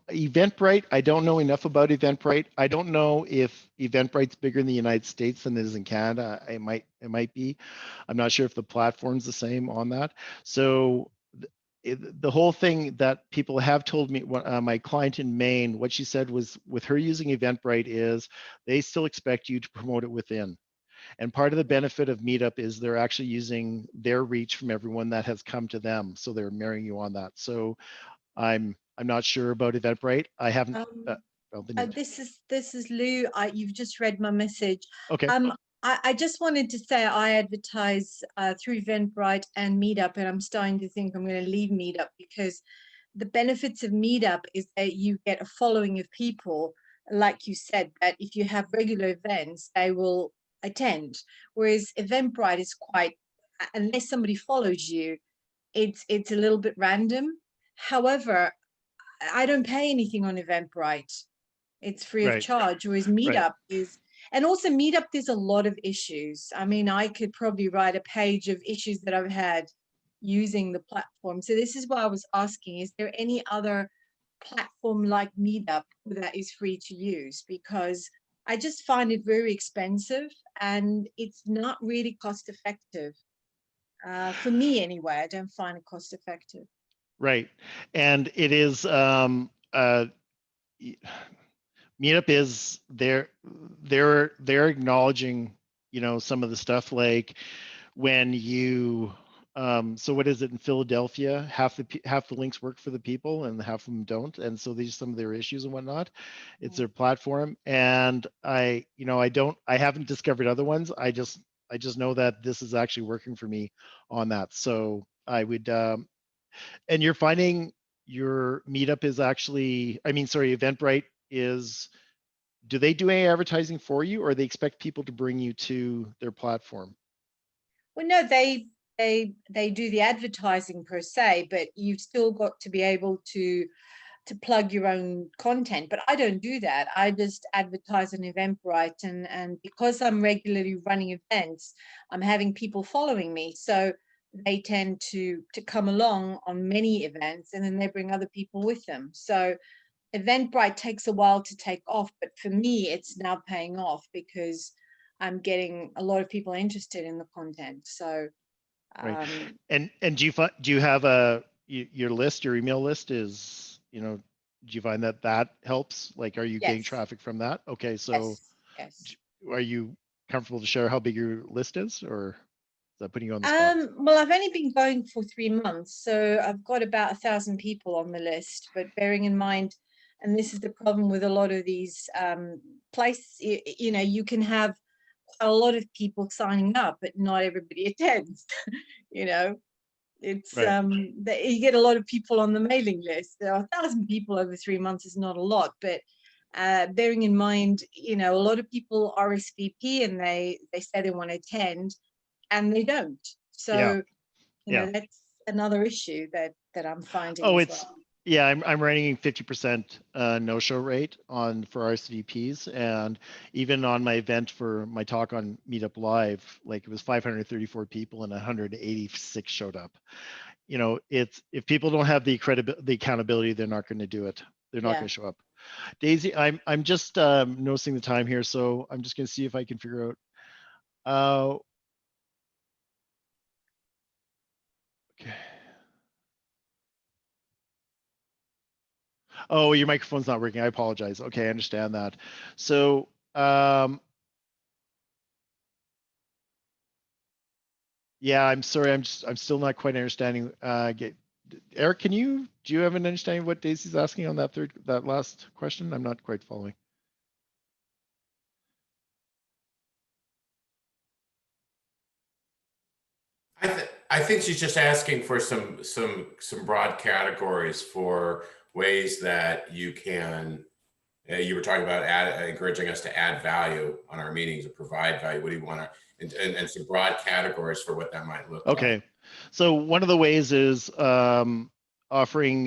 Eventbrite, I don't know enough about Eventbrite. I don't know if Eventbrite's bigger in the United States than it is in Canada. It might be. I'm not sure if the platform's the same on that. So the whole thing that people have told me, my client in Maine, what she said was with her using Eventbrite is they still expect you to promote it within. And part of the benefit of Meetup is they're actually using their reach from everyone that has come to them. So they're marrying you on that. So I'm not sure about Eventbrite. I haven't. This is Lou. You've just read my message. Okay. I just wanted to say I advertise through Eventbrite and Meetup, and I'm starting to think I'm going to leave Meetup because the benefits of Meetup is that you get a following of people, like you said, that if you have regular events, they will attend. Whereas Eventbrite is quite, unless somebody follows you, it's a little bit random. However, I don't pay anything on Eventbrite. It's free of charge, whereas Meetup is, and also Meetup, there's a lot of issues. I mean, I could probably write a page of issues that I've had using the platform. So this is why I was asking, is there any other platform like Meetup that is free to use? Because I just find it very expensive and it's not really cost effective. For me anyway, I don't find it cost effective. Right. And it is, Meetup is they're acknowledging, some of the stuff like when you So what is it in Philadelphia? Half the links work for the people and half of them don't. And so these are some of their issues and whatnot. It's their platform. And I haven't discovered other ones. I just know that this is actually working for me on that. So I would, and you're finding your Meetup is actually, Eventbrite is, do they do any advertising for you, or they expect people to bring you to their platform? Well, no, they do the advertising per se, but you've still got to be able to plug your own content. But I don't do that. I just advertise on Eventbrite, and because I'm regularly running events, I'm having people following me, so they tend to come along on many events, and then they bring other people with them. So Eventbrite takes a while to take off, but for me, it's now paying off because I'm getting a lot of people interested in the content. So, Right. And do you have your list, your email list is, do you find that helps? Like, are you getting yes, traffic from that? Okay, so yes. are you comfortable to share how big your list is, or is that putting you on the spot? Well, I've only been going for 3 months, so I've got about 1,000 people on the list. But bearing in mind, and this is the problem with a lot of these places, you can have a lot of people signing up, but not everybody attends. It's Right. you get a lot of people on the mailing list. There are 1,000 people over 3 months is not a lot, but bearing in mind, a lot of people RSVP and they say they want to attend, and they don't. Yeah. So, Yeah. that's another issue that I'm finding Oh, as it's, well. yeah, I'm running 50% no-show rate for RSVPs, and even on my event for my talk on Meetup Live, like it was 534 people and 186 showed up. It's, if people don't have the accountability, they're not going to do it. They're not going to show up. Daisy, I'm just noticing the time here, so I'm just going to see if I can figure out. Okay. Oh, your microphone's not working. I apologize. Okay, I understand that. So, yeah, I'm sorry. I'm still not quite understanding. Eric, do you have an understanding of what Daisy's asking on that last question? I'm not quite following. I think she's just asking for some broad categories for ways that you can. You were talking about encouraging us to add value on our meetings or provide value. What do you want to, and some broad categories for what that might look like. Okay, so one of the ways is offering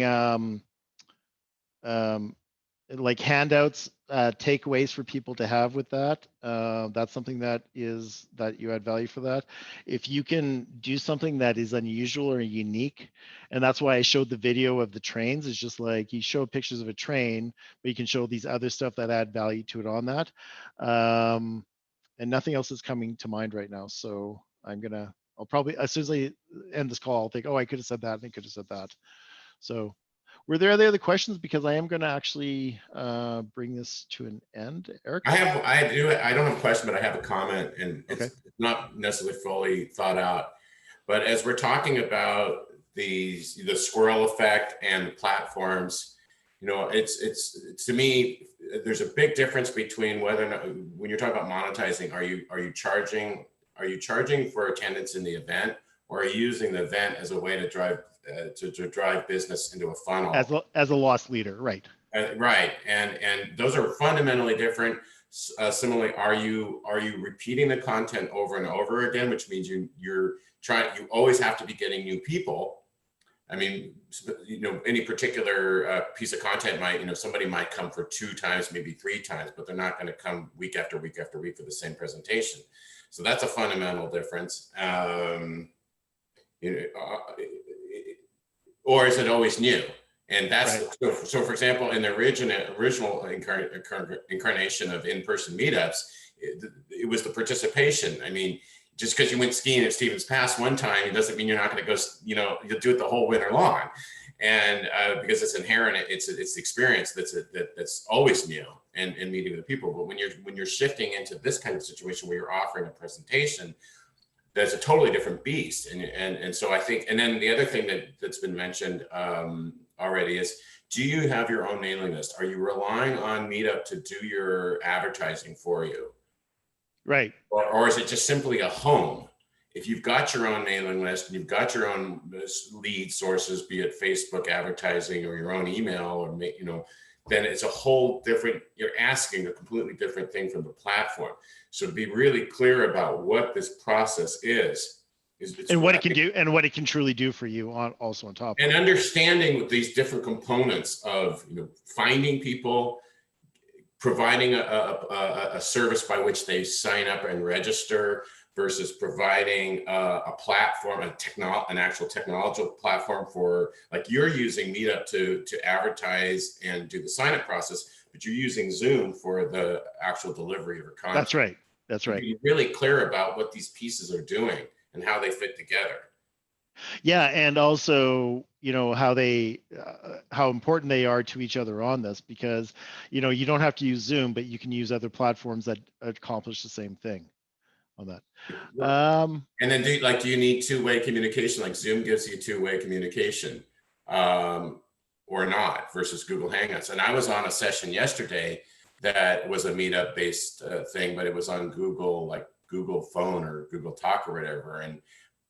like handouts, takeaways for people to have with that. That's something that you add value for that. If you can do something that is unusual or unique, and that's why I showed the video of the trains. It's just like you show pictures of a train, but you can show these other stuff that add value to it on that. And nothing else is coming to mind right now. So I'll probably, as soon as I end this call, I'll think, oh, I could have said that and I could have said that. So were there any other questions? Because I am going to actually bring this to an end. Eric? I don't have a question, but I have a comment, and it's not necessarily fully thought out. But as we're talking about the squirrel effect and the platforms, it's to me, there's a big difference between whether or not, when you're talking about monetizing, are you charging for attendance in the event, or are you using the event as a way to drive business into a funnel as a loss leader, right? Right, and those are fundamentally different. Similarly, are you repeating the content over and over again, which means you always have to be getting new people. I mean, any particular piece of content might, somebody might come for 2 times, maybe 3 times, but they're not going to come week after week after week for the same presentation. So that's a fundamental difference. Or is it always new? And that's right. So for example, in the original incarnation of in-person meetups, it was the participation. I mean, just because you went skiing at Stevens Pass one time, it doesn't mean you're not going to go, you'll do it the whole winter long. And because it's inherent, it's the experience that's always new and meeting with people. But when you're shifting into this kind of situation where you're offering a presentation, that's a totally different beast. And so I think, and then the other thing that's been mentioned already is, do you have your own mailing list? Are you relying on Meetup to do your advertising for you? Right. Or is it just simply a home? If you've got your own mailing list and you've got your own lead sources, be it Facebook advertising or your own email, or then it's a whole different, you're asking a completely different thing from the platform. So to be really clear about what this process is And what it can do and what it can truly do for you also on top. And understanding these different components of, finding people, providing a service by which they sign up and register, versus providing a platform, an actual technological platform for, like you're using Meetup to advertise and do the sign up process, but you're using Zoom for the actual delivery of your content. That's right. That's right. Be really clear about what these pieces are doing and how they fit together. Yeah, and also, how important they are to each other on this, because, you don't have to use Zoom, but you can use other platforms that accomplish the same thing on that. And then do you need two-way communication? Like Zoom gives you two-way communication or not, versus Google Hangouts. And I was on a session yesterday that was a Meetup based thing, but it was on Google, like Google Phone or Google Talk or whatever. And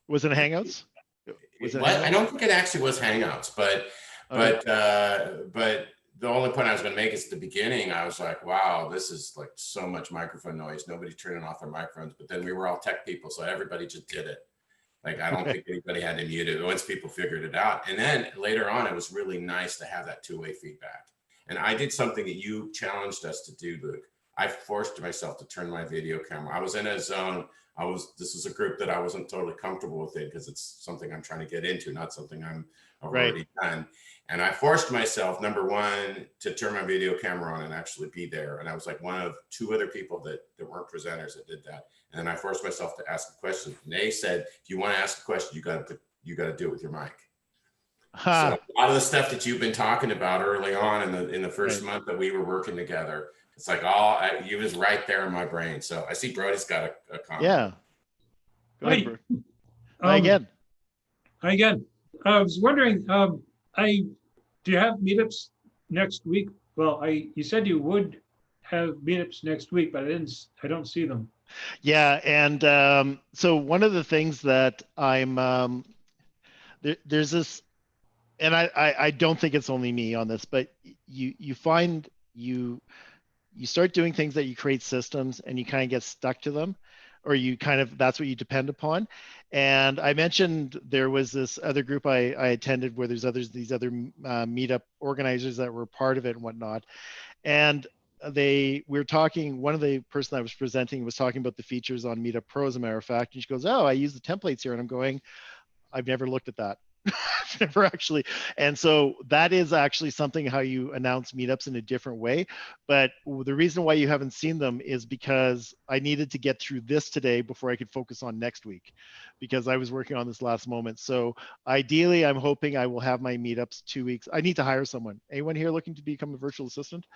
was it Hangouts? I don't think it actually was Hangouts, but the only point I was going to make is at the beginning, I was like, wow, this is like so much microphone noise. Nobody's turning off their microphones. But then we were all tech people, so everybody just did it. Like, I don't think anybody had to mute it once people figured it out. And then later on, it was really nice to have that two-way feedback. And I did something that you challenged us to do, Luc. I forced myself to turn my video camera. I was in a zone. This is a group that I wasn't totally comfortable with it, because it's something I'm trying to get into, not something I've already done. And I forced myself, number one, to turn my video camera on and actually be there. And I was like one of two other people that weren't presenters that did that. And then I forced myself to ask a question. And they said, if you want to ask a question, you got to do it with your mic. So a lot of the stuff that you've been talking about early on in the first month that we were working together, it's like you was right there in my brain. So I see Brody's got a comment. Yeah. Go ahead, Bro. Hi again. Hi again. I was wondering, do you have meetups next week? Well, you said you would have meetups next week, but I don't see them. Yeah, and so one of the things that I'm there's this, and I don't think it's only me on this, but you find you start doing things that you create systems and you kind of get stuck to them, or that's what you depend upon. And I mentioned there was this other group I attended where there's these other Meetup organizers that were part of it and whatnot. And we were talking, one of the person I was presenting was talking about the features on Meetup Pro, as a matter of fact. And she goes, oh, I use the templates here. And I'm going, I've never looked at that. Never actually. And so that is actually something, how you announce meetups in a different way. But the reason why you haven't seen them is because I needed to get through this today before I could focus on next week, because I was working on this last moment. So ideally, I'm hoping I will have my meetups 2 weeks. I need to hire someone. Anyone here looking to become a virtual assistant?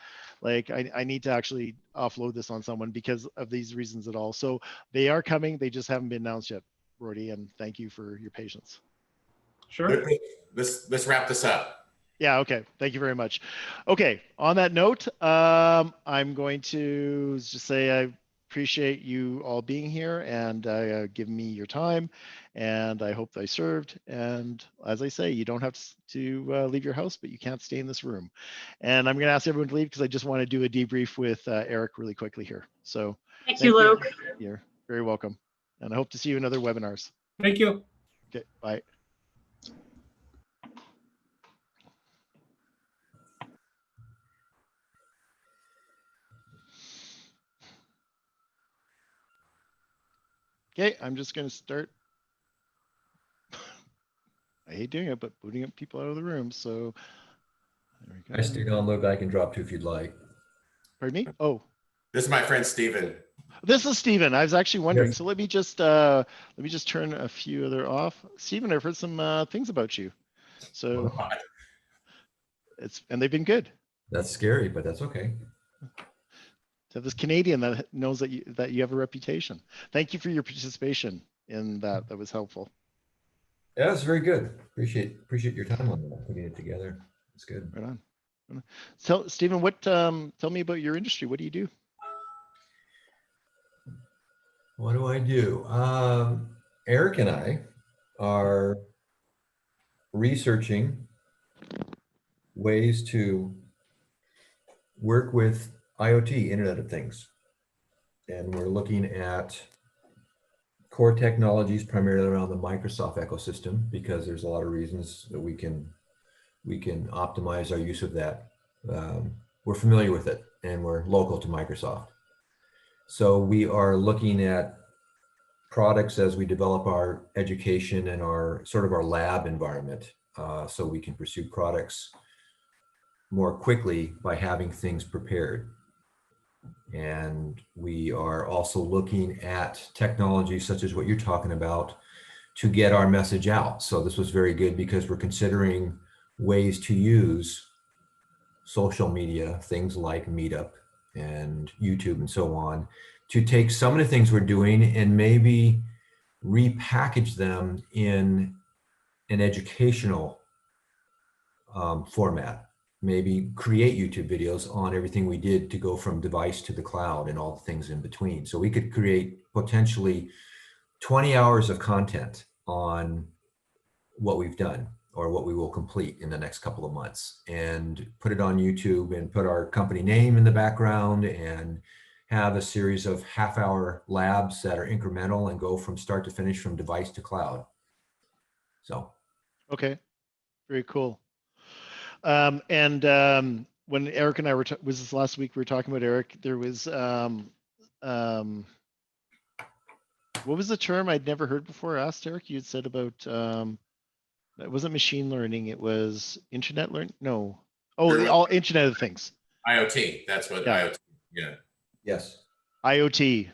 Like I need to actually offload this on someone because of these reasons at all. So they are coming. They just haven't been announced yet, Brody, and thank you for your patience. Sure. Let's wrap this up. Yeah, okay. Thank you very much. Okay, on that note, I'm going to just say I appreciate you all being here and giving me your time, and I hope I served. And as I say, you don't have to leave your house, but you can't stay in this room. And I'm going to ask everyone to leave because I just want to do a debrief with Eric really quickly here. So thank you, Luc. You're very welcome. And I hope to see you in other webinars. Thank you. Okay, bye. Okay, I'm just going to start. I hate doing it, but booting up people out of the room. So there we go. I stick on, Luke. I can drop too if you'd like. Pardon me? Oh, This is my friend Steven. this is Steven. I was actually wondering. Yes. So let me just turn a few other off. Steven, I've heard some things about you. So and they've been good. That's scary, but that's okay. To have this Canadian that knows that you have a reputation. Thank you for your participation in that. That was helpful. Yeah, it's very good. Appreciate your time on that, putting it together. It's good. Right on. So, Stephen, what? Tell me about your industry. What do you do? What do I do? Eric and I are researching ways to work with IoT, Internet of Things. And we're looking at core technologies primarily around the Microsoft ecosystem, because there's a lot of reasons that we can optimize our use of that. We're familiar with it and we're local to Microsoft. So we are looking at products as we develop our education and our sort of our lab environment, so we can pursue products more quickly by having things prepared. And we are also looking at technologies such as what you're talking about to get our message out. So this was very good because we're considering ways to use social media, things like Meetup and YouTube and so on, to take some of the things we're doing and maybe repackage them in an educational format. Maybe create YouTube videos on everything we did to go from device to the cloud and all the things in between. So we could create potentially 20 hours of content on what we've done or what we will complete in the next couple of months, and put it on YouTube and put our company name in the background and have a series of half-hour labs that are incremental and go from start to finish, from device to cloud. So. Okay, very cool. When Eric and I were, was this last week, we were talking about Eric, there was, what was the term I'd never heard before? I asked Eric, you had said about, it wasn't machine learning, it was internet learning? No. Oh, all Internet of Things. IoT, that's what IoT, yeah. Yes. IoT.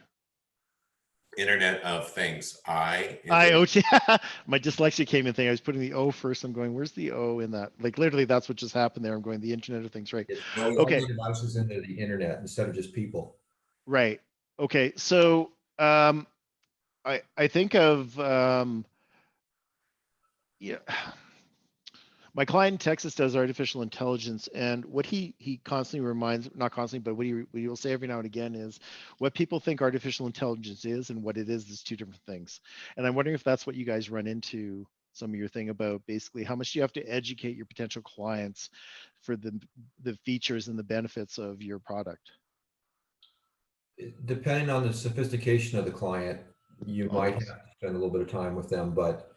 Internet of Things. IoT. My dyslexia came in thing. I was putting the O first. I'm going, where's the O in that? Like literally that's what just happened there. I'm going, the Internet of Things, right? Okay. Devices into the internet instead of just people. Right. Okay. So I think of yeah. My client in Texas does artificial intelligence, and what he constantly reminds, not constantly, but what he will say every now and again is what people think artificial intelligence is and what it is two different things. And I'm wondering if that's what you guys run into some of your thing about, basically how much do you have to educate your potential clients for the features and the benefits of your product? Depending on the sophistication of the client, you might have to spend a little bit of time with them, but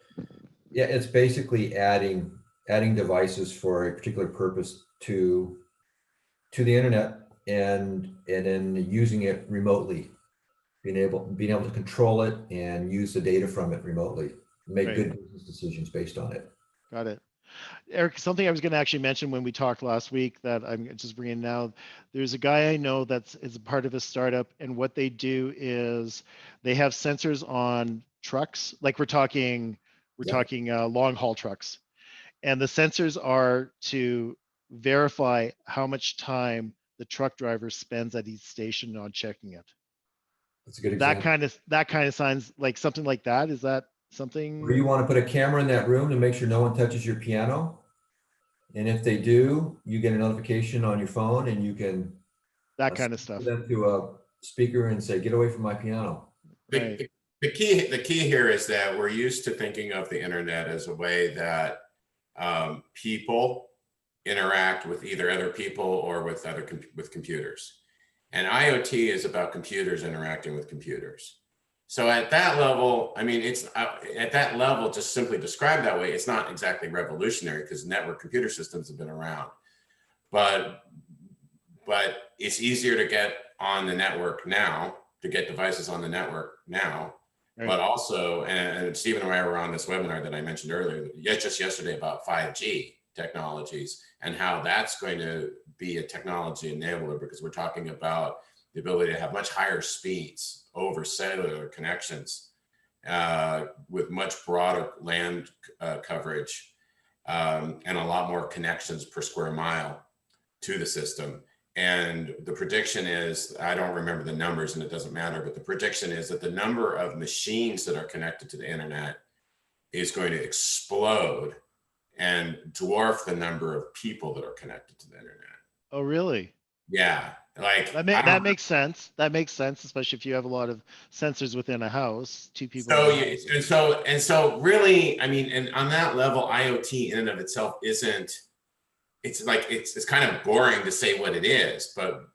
yeah, it's basically adding devices for a particular purpose to the internet, and then using it remotely, being able to control it and use the data from it remotely, make good business decisions based on it. Got it. Eric, something I was going to actually mention when we talked last week that I'm just bringing now, there's a guy I know that's a part of a startup, and what they do is they have sensors on trucks, like we're talking long haul trucks. And the sensors are to verify how much time the truck driver spends at each station on checking it. That's a good example. That kind of signs like something like that. Is that something? Or you want to put a camera in that room to make sure no one touches your piano. And if they do, you get a notification on your phone, and you can that kind of stuff. Them to a speaker and say, "Get away from my piano." Right. The key here is that we're used to thinking of the internet as a way that people interact with either other people or with with computers, and IoT is about computers interacting with computers. So at that level, I mean, it's at that level, just simply described that way, it's not exactly revolutionary because network computer systems have been around, but it's easier to get on the network now, to get devices on the network now. Right. But also, and Stephen and I were on this webinar that I mentioned earlier, just yesterday, about 5G technologies and how that's going to be a technology enabler, because we're talking about the ability to have much higher speeds over cellular connections with much broader land coverage and a lot more connections per square mile to the system. And the prediction is, I don't remember the numbers and it doesn't matter, but the prediction is that the number of machines that are connected to the internet is going to explode and dwarf the number of people that are connected to the internet. Oh, really? Yeah, like That makes sense. That makes sense, especially if you have a lot of sensors within a house. Two people. So, in a house. and so really, I mean, and on that level, IoT in and of itself isn't, it's like, it's kind of boring to say what it is, but